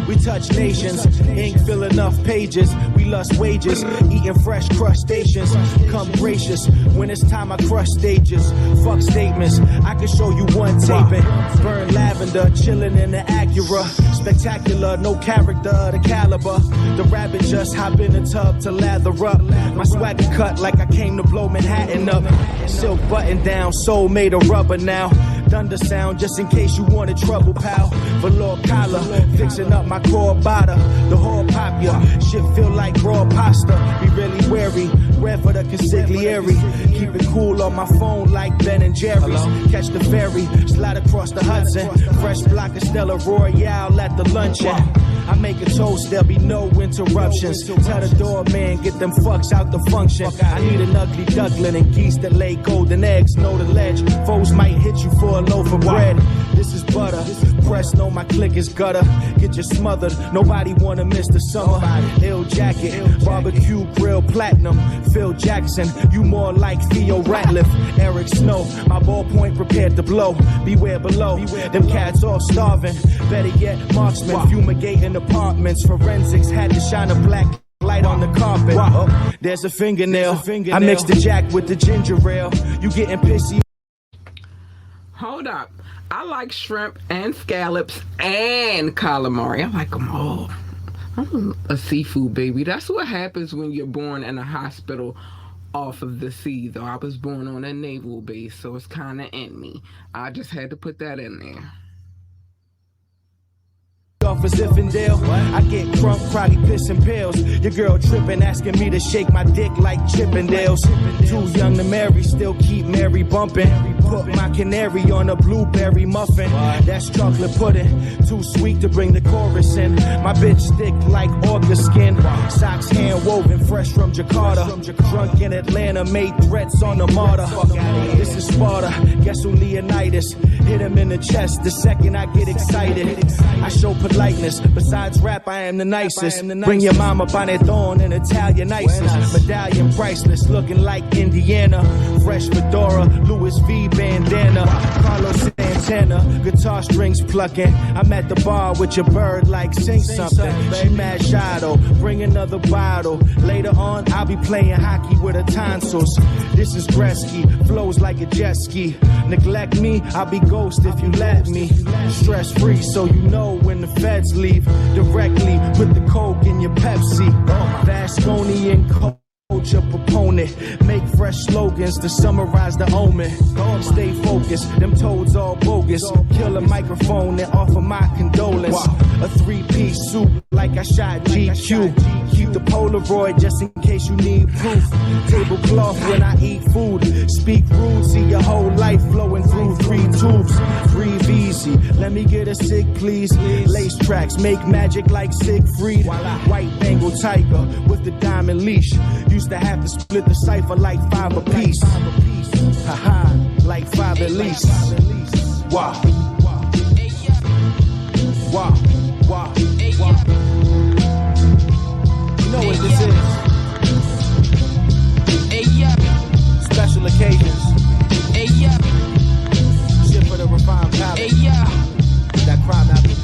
We touch nations. Ink fill enough pages. We lust wages, eating fresh crustaceans. Come gracious when it's time I crush stages. Fuck statements. I can show you one taping. Burn lavender, chilling in the Acura. Spectacular, no character, the caliber. The rabbit just hop in the tub to lather up. My swagger cut like I came to blow Manhattan up. Silk button down, soul made of rubber now. Thunder sound just in case you wanted trouble, pal. Velour collar, fixing up my core bada. The whole pop ya, shit feel like raw pasta. Be really wary, red for the consigliere. Keep it cool on my phone like Ben and Jerry's. Catch the ferry, slide across the Hudson. Fresh block of Stella Royale at the luncheon. I make a toast, there'll be no interruptions. Tell the doorman, get them fucks out the function. I need an ugly duckling and geese that lay golden eggs. Know the ledge, foes might hit you for a loaf of bread. This is butter, press know my click is gutter. Get you smothered, nobody wanna miss the summer. Ill jacket, barbecue grill platinum. Phil Jackson, you more like Theo Ratliff. Eric Snow, my ballpoint prepared to blow. Beware below, them cats off starving. Better yet, marksman, fumigating apartments. Forensics had to shine a black light on the carpet. There's a fingernail. I mixed the jack with the ginger ale. You getting pissy? Hold up. I like shrimp and scallops and calamari. I like them all. I'm a seafood baby. That's what happens when you're born in a hospital off of the sea, though. I was born on a naval base, so it's kind of in me. I just had to put that in there. Off a Zinfandel, I get crunk, crowdy, pissing pills. Your girl tripping, asking me to shake my dick like Chippendales. Too young to marry, still keep Mary bumping. Put my canary on a blueberry muffin. That's chocolate pudding, too sweet to bring the chorus in. My bitch thick like orca skin. Socks hand woven, fresh from Jakarta. Drunk in Atlanta, made threats on the martyr. This is Sparta, guess who Leonidas? Hit him in the chest the second I get excited. I show politeness, besides rap I am the nicest. Bring your mama panettone and Italian ices. Medallion priceless, looking like Indiana. Fresh fedora, Louis V bandana. Carlos Santana, guitar strings plucking. I'm at the bar with your bird like sing something. She mad shy though, bring another bottle. Later on I'll be playing hockey with her tonsils. This is Gretzky, flows like a jet ski. Neglect me, I'll be ghost if you let me. Stress free so you know when the feds leave. Directly put the coke in your Pepsi. Vasconian culture proponent. Make fresh slogans to summarize the omen. Stay focused, them toads all bogus. Kill a microphone and offer my condolence. A three-piece suit like I shot GQ. Keep the Polaroid just in case you need proof. Tablecloth when I eat food. Speak rude, see your whole life flowing through 3 tubes. Breathe easy, let me get a cig please. Lace tracks, make magic like Siegfried. White Bengal tiger with the diamond leash. Used to have to split the cipher like 5 apiece. Haha, like 5 at least. Wow. Wow. Wow. You know what this is? Special occasions. Shit for the refined palate. That crime application.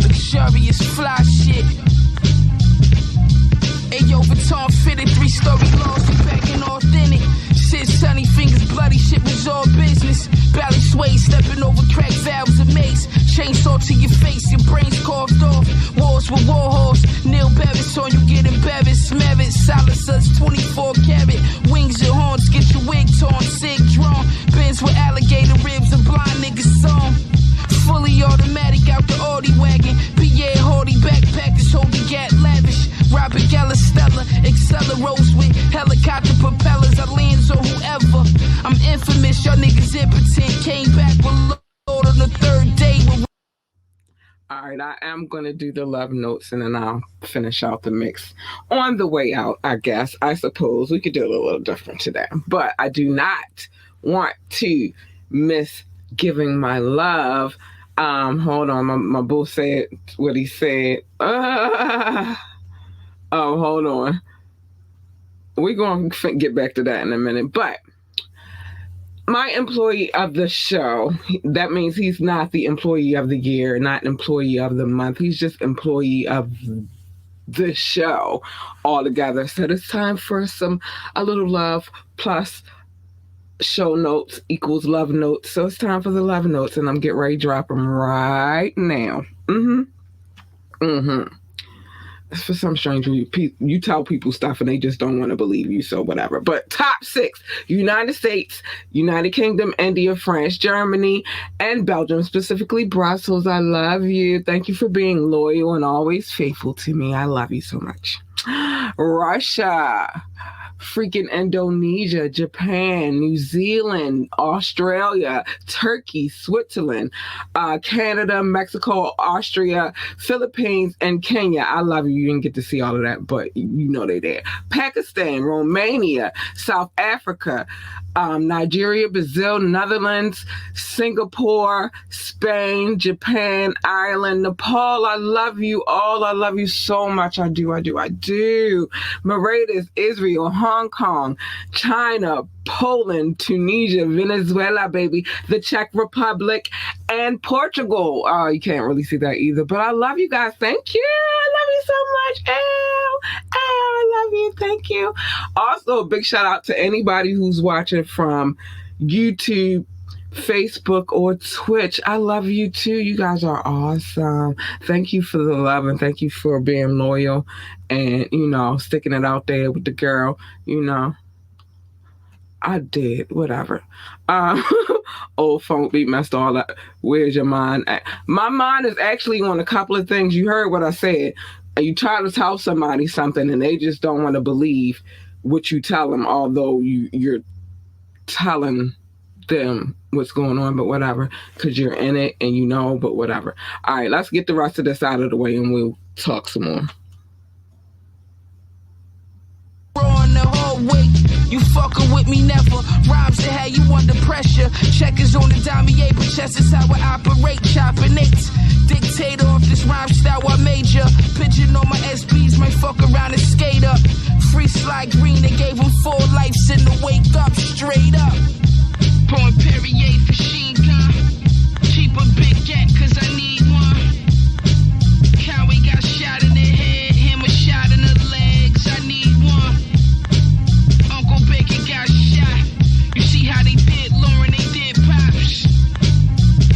Luxurious fly shit. Ayo, Vuitton fitted 3-story loft, packing authentic. Shit, sunny fingers, bloody shit was all business. Belly sway, stepping over cracked valves and mace. Chainsaw to your face, your brains carved off. Wars with Warhorse, Neil Bevis on you get embarrassed. Merit, silencers, 24 karat. Wings and horns, get your wig torn, sig drawn. Bins with alligator ribs, a blind nigga song. Fully automatic out the Audi wagon. Pierre Hardy backpackers holding gat lavish. Robert Geller Stella, accelerate with helicopter propellers. I lands on whoever. I'm infamous, y'all niggas impotent. Came back with Lord on the 3rd day. All right, I am going to do the love notes and then I'll finish out the mix on the way out, I guess. I suppose we could do it a little different today. But I do not want to miss giving my love. Hold on, my boo said what he said. Oh, hold on. We're going to get back to that in a minute. But my employee of the show, that means he's not the employee of the year, not employee of the month. He's just employee of the show altogether. So it's time for a little love plus show notes equals love notes. So it's time for the love notes, and I'm getting ready to drop them right now. For some strange reason, you tell people stuff and they just don't want to believe you, so whatever. But top 6: United States, United Kingdom, India, France, Germany, and Belgium, specifically Brussels. I love you. Thank you for being loyal and always faithful to me. I love you so much. Russia, freaking Indonesia, Japan, New Zealand, Australia, Turkey, Switzerland, Canada, Mexico, Austria, Philippines, and Kenya. I love you. You didn't get to see all of that, but you know they're there. Pakistan, Romania, South Africa, Nigeria, Brazil, Netherlands, Singapore, Spain, Japan, Ireland, Nepal. I love you all. I love you so much. I do. Mauritius, Israel, Hong Kong, China, Poland, Tunisia, Venezuela, baby, the Czech Republic, and Portugal. Oh, you can't really see that either, but I love you guys. Thank you. I love you so much. I love you. Thank you. Also, a big shout out to anybody who's watching from YouTube, Facebook, or Twitch. I love you too. You guys are awesome. Thank you for the love and thank you for being loyal and, sticking it out there with the girl. I did, whatever. Old phone be messed all up. Where's your mind at? My mind is actually on a couple of things. You heard what I said. You try to tell somebody something and they just don't want to believe what you tell them, although you're telling them what's going on, but whatever, because you're in it and but whatever. All right, let's get the rest of this out of the way and we'll talk some more. On the hallway, you fucking with me never. Rhymes that had you under pressure. Checkers on the damier, but chess is how I operate. Chopping eights, dictator off this rhyme style I major. Pigeon on my SBs, might fuck around and skate up. Free slide green, they gave him 4 lives in the wake up, straight up. Pouring Perrier for Sheen gun. Keep a big gat, cause I need one. Cowie got shot in the head, him a shot in the legs, I need one. Uncle Bacon got shot. You see how they did Lauren, they did Pops.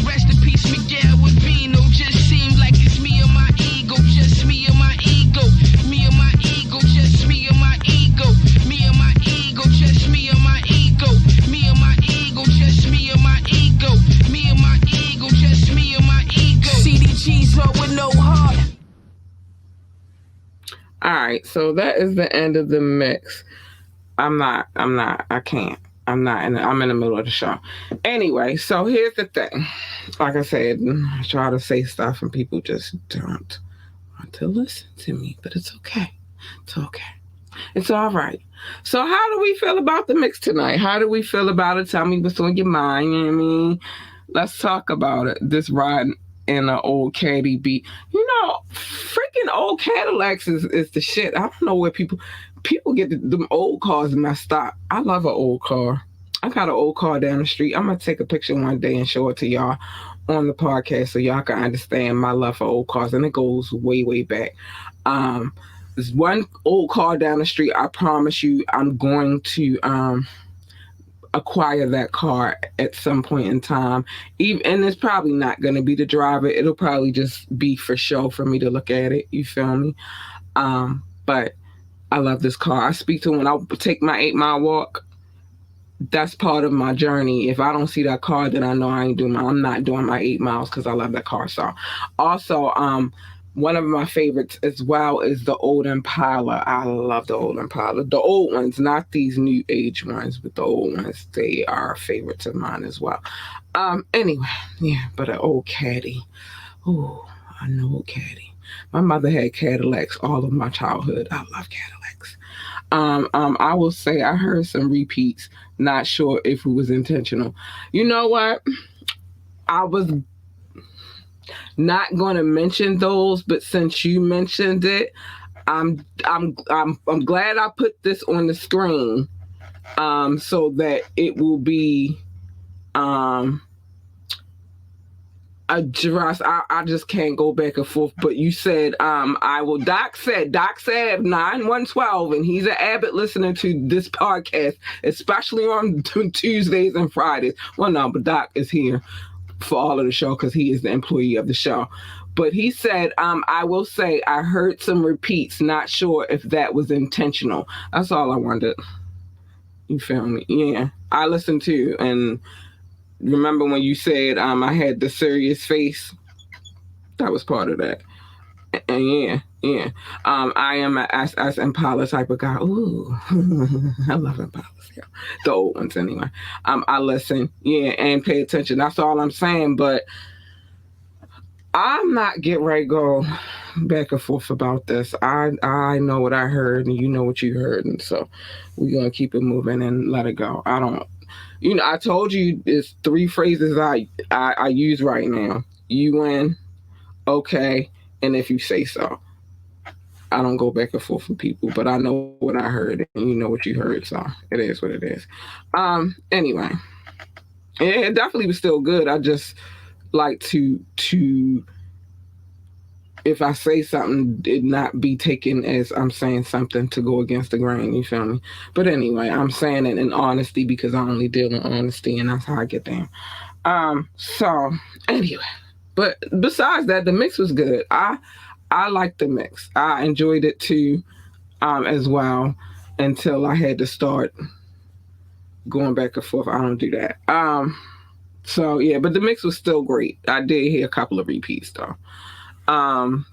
Rest in peace, Miguel with Vino. Just seemed like it's me and my ego. Just me and my ego. Me and my ego. Just me and my ego. Me and my ego. Just me and my ego. Me and my ego. Just me and my ego. Me and my ego. Just me and my ego. CDG's all with no heart. All right, so that is the end of the mix. I'm in the middle of the show. Anyway, so here's the thing. Like I said, I try to say stuff and people just don't want to listen to me, but it's okay. It's okay. It's all right. So how do we feel about the mix tonight? How do we feel about it? Tell me what's on your mind. You know what I mean? Let's talk about it. This riding in an old caddy beat. Freaking old Cadillacs is the shit. I don't know where people get them old cars messed up. I love an old car. I got an old car down the street. I'm going to take a picture one day and show it to y'all on the podcast so y'all can understand my love for old cars. And it goes way, way back. There's one old car down the street. I promise you I'm going to acquire that car at some point in time. And it's probably not going to be to drive it. It'll probably just be for show for me to look at it. You feel me? But I love this car. I speak to when I take my 8-mile walk. That's part of my journey. If I don't see that car, then I know I'm not doing my 8 miles because I love that car. So also, one of my favorites as well is the old Impala. I love the old Impala. The old ones, not these new age ones, but the old ones. They are favorites of mine as well. Anyway, yeah, but an old caddy. Oh, I know old caddy. My mother had Cadillacs all of my childhood. I love Cadillacs. I will say I heard some repeats. Not sure if it was intentional. You know what? I was not going to mention those, but since you mentioned it, I'm glad I put this on the screen, so that it will be um address. I just can't go back and forth. But you said I will. Doc said 9112, and he's an avid listener to this podcast, especially on Tuesdays and Fridays. Well, no, but Doc is here for all of the show because he is the employee of the show. But he said, I will say I heard some repeats. Not sure if that was intentional. That's all I wanted. You feel me? Yeah, I listened to and. Remember when you said I had the serious face? That was part of that. And yeah. I am an SS Impala type of guy. Ooh, I love Impalas. Yeah. The old ones anyway. I listen, and pay attention. That's all I'm saying. But I'm not getting ready to go back and forth about this. I know what I heard, and you know what you heard, and so we're gonna keep it moving and let it go. I told you it's 3 phrases I use right now. You win, okay, and if you say so. I don't go back and forth with people, but I know what I heard, and you know what you heard, so it is what it is. Anyway, it definitely was still good. I just like to if I say something, it not be taken as I'm saying something to go against the grain, you feel me? But anyway, I'm saying it in honesty because I only deal in honesty, and that's how I get down. So anyway, but besides that, the mix was good. I liked the mix. I enjoyed it too, as well, until I had to start going back and forth. I don't do that. So yeah, but the mix was still great. I did hear a couple of repeats though.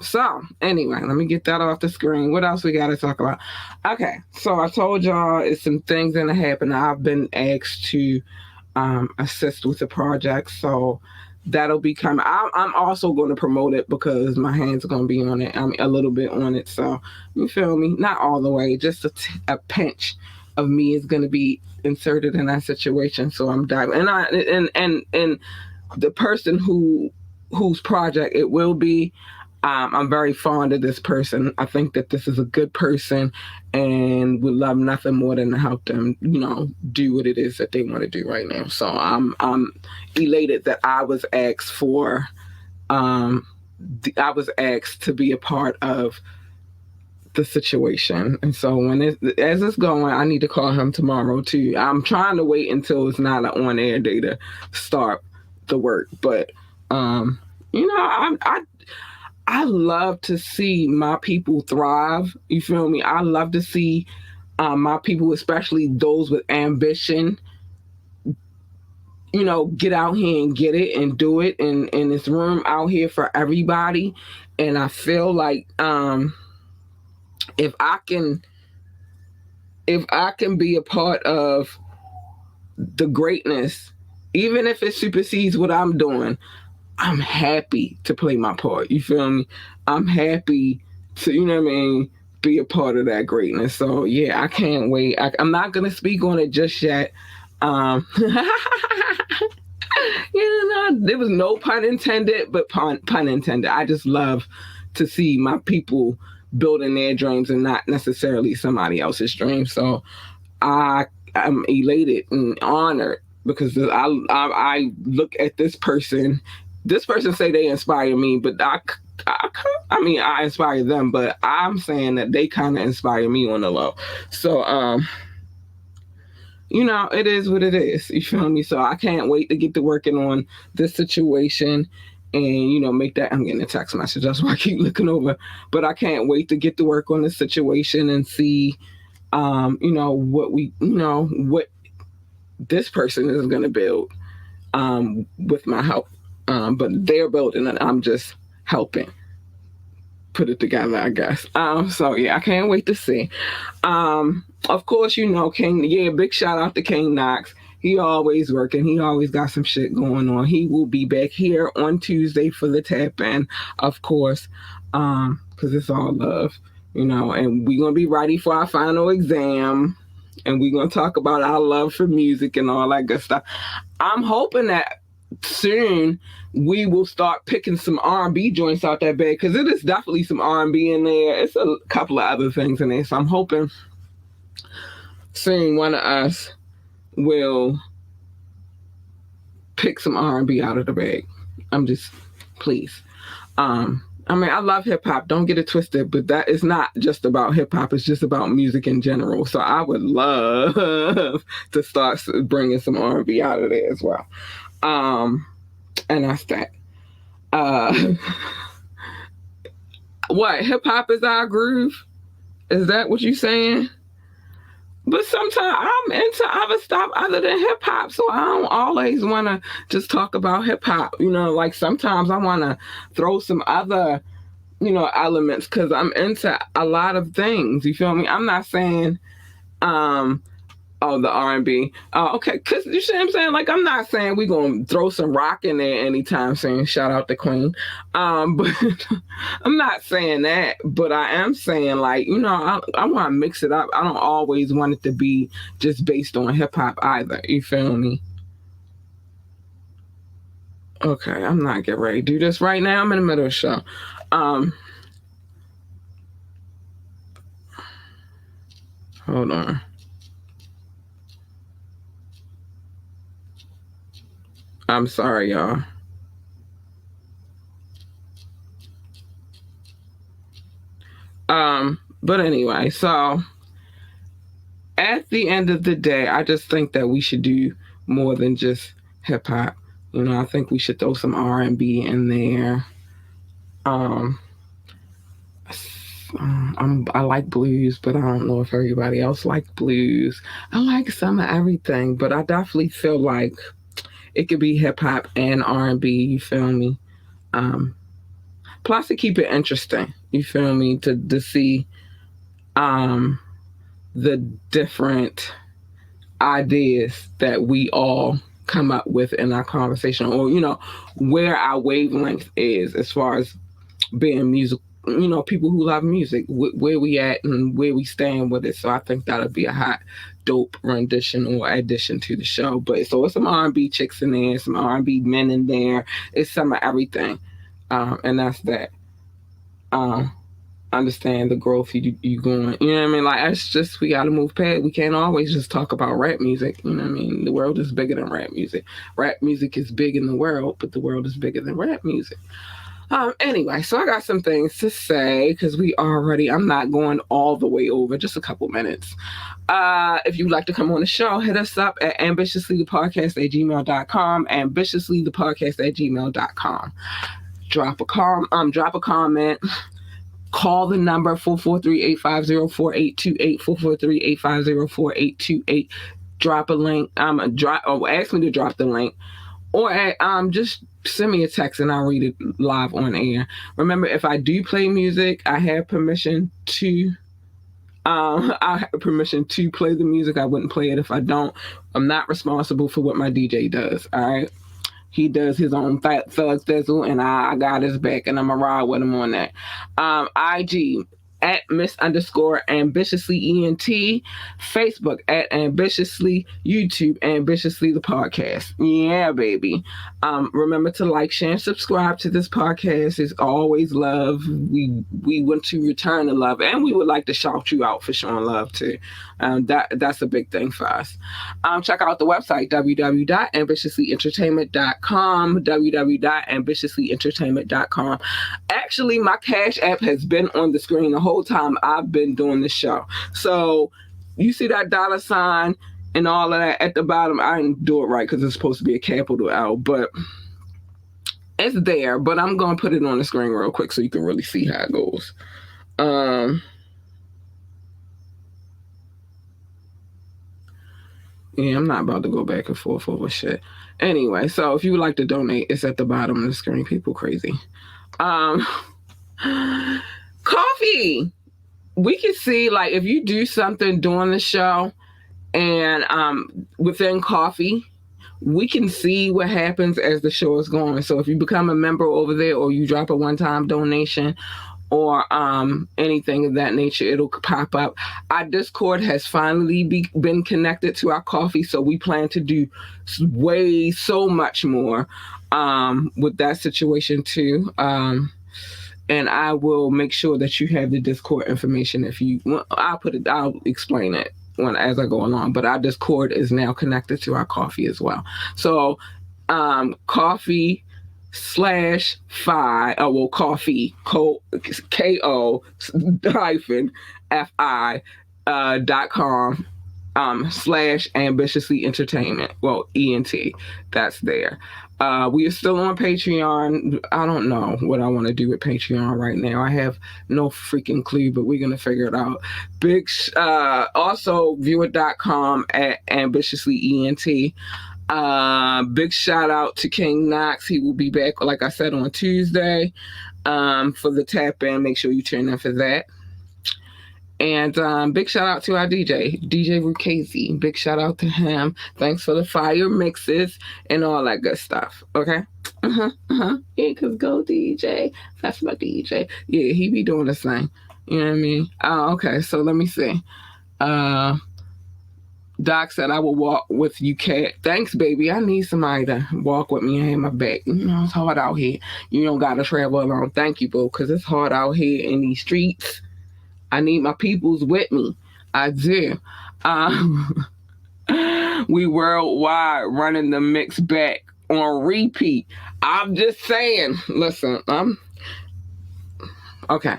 So anyway, let me get that off the screen. What else we got to talk about? Okay, so I told y'all it's some things that happen. I've been asked to assist with the project, so that'll be coming. I'm also going to promote it because my hands are going to be on it. I'm a little bit on it, so you feel me? Not all the way, just a pinch of me is going to be inserted in that situation. So I'm diving, and the person whose project it will be. I'm very fond of this person. I think that this is a good person and would love nothing more than to help them, do what it is that they want to do right now. So I'm elated that I was asked I was asked to be a part of the situation. And so as it's going, I need to call him tomorrow too. I'm trying to wait until it's not an on-air day to start the work, but I love to see my people thrive. You feel me? I love to see my people, especially those with ambition, get out here and get it and do it. And there's room out here for everybody. And I feel like if I can be a part of the greatness, even if it supersedes what I'm doing, I'm happy to play my part. You feel me? I'm happy to, be a part of that greatness. So yeah, I can't wait. I'm not gonna speak on it just yet. There was no pun intended, but pun intended. I just love to see my people building their dreams and not necessarily somebody else's dreams. So I'm elated and honored because I look at this person. This person say they inspire me, but I inspire them, but I'm saying that they kind of inspire me on the low. So, it is what it is. You feel me? So I can't wait to get to working on this situation and, make that. I'm getting a text message. That's why I keep looking over. But I can't wait to get to work on this situation and see, what this person is going to build with my help. But they're building and I'm just helping put it together, I guess. So yeah, I can't wait to see. Of course, King, big shout out to King Knox. He always working. He always got some shit going on. He will be back here on Tuesday for the tap in, of course, because it's all love, and we're going to be ready for our final exam. And we're going to talk about our love for music and all that good stuff. I'm hoping that soon we will start picking some R&B joints out that bag because it is definitely some R&B in there. It's a couple of other things in there. So I'm hoping soon one of us will pick some R&B out of the bag. I'm just, please. I mean, I love hip hop. Don't get it twisted, but that is not just about hip hop. It's just about music in general. So I would love to start bringing some R&B out of there as well. And that's that. What, hip hop is our groove? Is that what you're saying? But sometimes I'm into other stuff other than hip hop, so I don't always want to just talk about hip hop. You know, like sometimes I want to throw some other, you know, elements because I'm into a lot of things. You feel me? I'm not saying, the R&B. Okay, because you see what I'm saying? Like, I'm not saying we're going to throw some rock in there anytime soon. Shout out to Queen. But I'm not saying that. But I am saying, like, you know, I want to mix it up. I don't always want it to be just based on hip-hop either. You feel me? Okay, I'm not getting ready to do this right now. I'm in the middle of the show. Hold on. I'm sorry, y'all. But anyway, so at the end of the day, I just think that we should do more than just hip hop. You know, I think we should throw some R&B in there. I like blues, but I don't know if everybody else likes blues. I like some of everything, but I definitely feel like it could be hip hop and R&B. You feel me? Plus, to keep it interesting. You feel me? To see the different ideas that we all come up with in our conversation, or you know, where our wavelength is as far as being music. You know, people who love music, where we at and where we stand with it. So I think that'll be a hot, dope rendition or addition to the show. But so it's some R&B chicks in there, some R&B men in there. It's some of everything, and that's that. Understand the growth you going. You know what I mean? Like, it's just, we got to move past. We can't always just talk about rap music. You know what I mean? The world is bigger than rap music. Rap music is big in the world, but the world is bigger than rap music. Anyway, so I got some things to say because I'm not going all the way over, just a couple minutes. If you'd like to come on the show, hit us up at ambitiouslythepodcast@gmail.com, ambitiouslythepodcast@gmail.com. Drop a comment. Call the number 443-850-4828, 443-850-4828. Drop a link. Ask me to drop the link. Or just send me a text and I'll read it live on air. Remember, if I do play music, I have permission to play the music. I wouldn't play it if I don't. I'm not responsible for what my DJ does. All right. He does his own thug sizzle, and I got his back, and I'm going to ride with him on that. IG at Miss_ambitiously ENT, Facebook at ambitiously, YouTube ambitiously the podcast. Yeah, baby. Remember to like, share, and subscribe to this podcast. It's always love. We want to return the love, and we would like to shout you out for showing love too. That's a big thing for us. Check out the website www.ambitiouslyentertainment.com, www.ambitiouslyentertainment.com. Actually, my Cash App has been on the screen the whole time I've been doing the show. So you see that $ and all of that at the bottom. I didn't do it right because it's supposed to be a capital L, but it's there. But I'm going to put it on the screen real quick so you can really see how it goes. Yeah, I'm not about to go back and forth over shit. Anyway, so if you would like to donate, it's at the bottom of the screen. People crazy. Coffee. We can see, like, if you do something during the show and within coffee, we can see what happens as the show is going. So if you become a member over there or you drop a one-time donation or anything of that nature, it'll pop up. Our Discord has finally been connected to our coffee, so we plan to do so much more with that situation too. And I will make sure that you have the Discord information. I'll explain it as I go along. But our Discord is now connected to our coffee as well. So Coffee /fi, coffee, KO hyphen FI .com / ambitiously entertainment. Well, ENT, that's there. We are still on Patreon. I don't know what I want to do with Patreon right now. I have no freaking clue, but we're going to figure it out. Also viewer.com @ ambitiously ENT. Big shout out to King Knox. He will be back, like I said, on Tuesday for the tap in. Make sure you tune in for that. And big shout out to our DJ Rukazi. Big shout out to him. Thanks for the fire mixes and all that good stuff. Okay. Yeah, cause go DJ. That's my DJ. Yeah, he be doing this thing. You know what I mean? Okay, so let me see. Doc said, I will walk with you, Cat. Thanks, baby. I need somebody to walk with me and have my back. You know, it's hard out here. You don't got to travel alone. Thank you, boo, because it's hard out here in these streets. I need my peoples with me. I do. We worldwide running the mix back on repeat. I'm just saying. Listen, okay.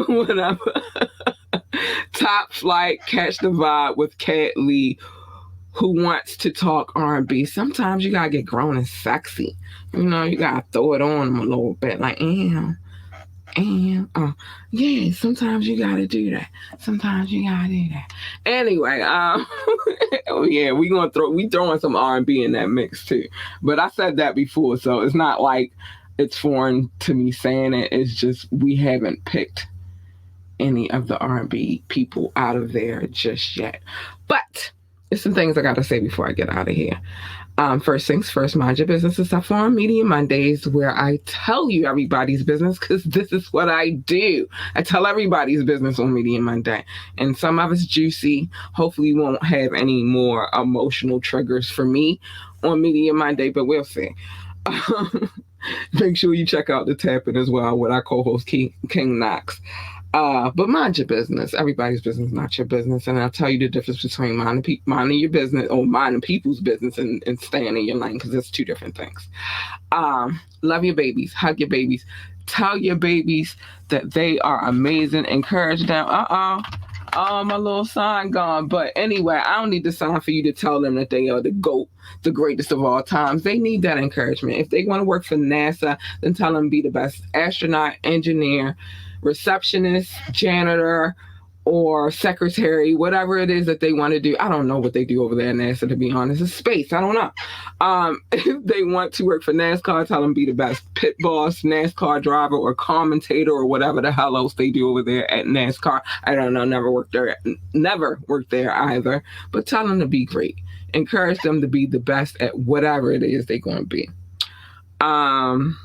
Whatever. Top Flight, Catch the Vibe with Cat Lee, who wants to talk R&B. Sometimes you gotta get grown and sexy. You know, you gotta throw it on them a little bit, like, yeah, sometimes you gotta do that. Anyway, oh yeah, we throwing some R&B in that mix too. But I said that before, so it's not like it's foreign to me saying it. It's just we haven't picked any of the R&B people out of there just yet. But there's some things I gotta say before I get out of here. First things first, mind your business and stuff on Media Mondays, where I tell you everybody's business, because this is what I do. I tell everybody's business on Media Monday, and some of it's juicy. Hopefully, we won't have any more emotional triggers for me on Media Monday, but we'll see. Make sure you check out the tapping as well with our co-host King Knox. But mind your business. Everybody's business, not your business. And I'll tell you the difference between minding your business or minding people's business and staying in your lane, because it's two different things. Love your babies. Hug your babies. Tell your babies that they are amazing. Encourage them. Oh, my little sign gone. But anyway, I don't need the sign for you to tell them that they are the GOAT, the greatest of all times. They need that encouragement. If they want to work for NASA, then tell them to be the best astronaut, engineer, receptionist, janitor, or secretary, whatever it is that they want to do. I don't know what they do over there in NASA, to be honest. It's space. I don't know. If they want to work for NASCAR, tell them be the best pit boss, NASCAR driver, or commentator, or whatever the hell else they do over there at NASCAR. I don't know. Never worked there either. But tell them to be great. Encourage them to be the best at whatever it is they're going to be. And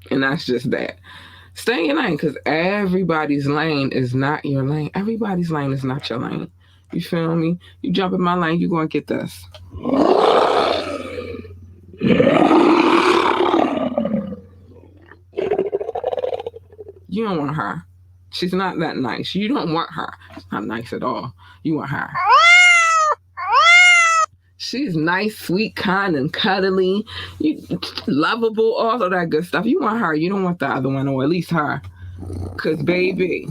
that's just that. Stay in your lane, because everybody's lane is not your lane. Everybody's lane is not your lane. You feel me? You jump in my lane, you're going to get this. You don't want her. She's not that nice. You don't want her. It's not nice at all. You want her. She's nice, sweet, kind, and cuddly, lovable, all of that good stuff. You want her. You don't want the other one, or at least her. Because, baby,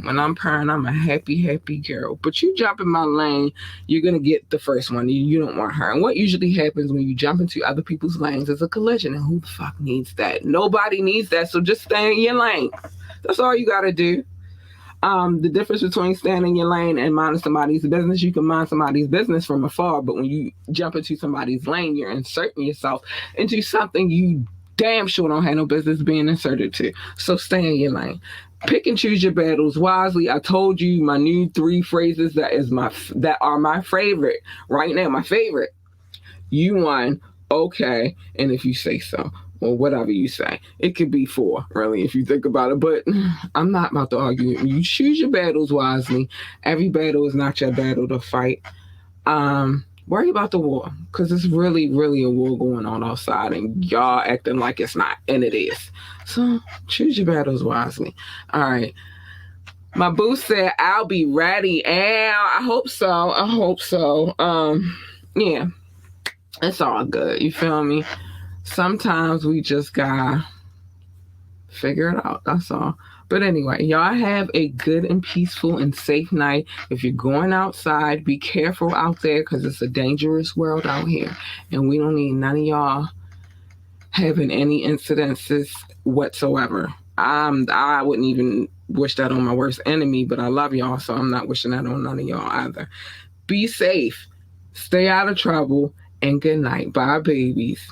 when I'm purring, I'm a happy girl. But you jump in my lane, you're going to get the first one. You don't want her. And what usually happens when you jump into other people's lanes is a collision. And who the fuck needs that? Nobody needs that. So just stay in your lane. That's all you got to do. The difference between staying in your lane and minding somebody's business, you can mind somebody's business from afar, but when you jump into somebody's lane, you're inserting yourself into something you damn sure don't have no business being inserted to. So stay in your lane. Pick and choose your battles wisely. I told you my new 3 phrases that are my favorite right now. My favorite. You won. Okay. And if you say so. Or whatever you say. It could be 4, really, if you think about it. But I'm not about to argue. You choose your battles wisely. Every battle is not your battle to fight. Worry about the war. Because it's really, really a war going on outside. And y'all acting like it's not. And it is. So choose your battles wisely. All right. My boo said, I'll be ready. And I hope so. Yeah. It's all good. You feel me? Sometimes we just gotta figure it out. That's all. But anyway, y'all have a good and peaceful and safe night. If you're going outside, be careful out there because it's a dangerous world out here. And we don't need none of y'all having any incidences whatsoever. I wouldn't even wish that on my worst enemy, but I love y'all, so I'm not wishing that on none of y'all either. Be safe. Stay out of trouble. And good night. Bye, babies.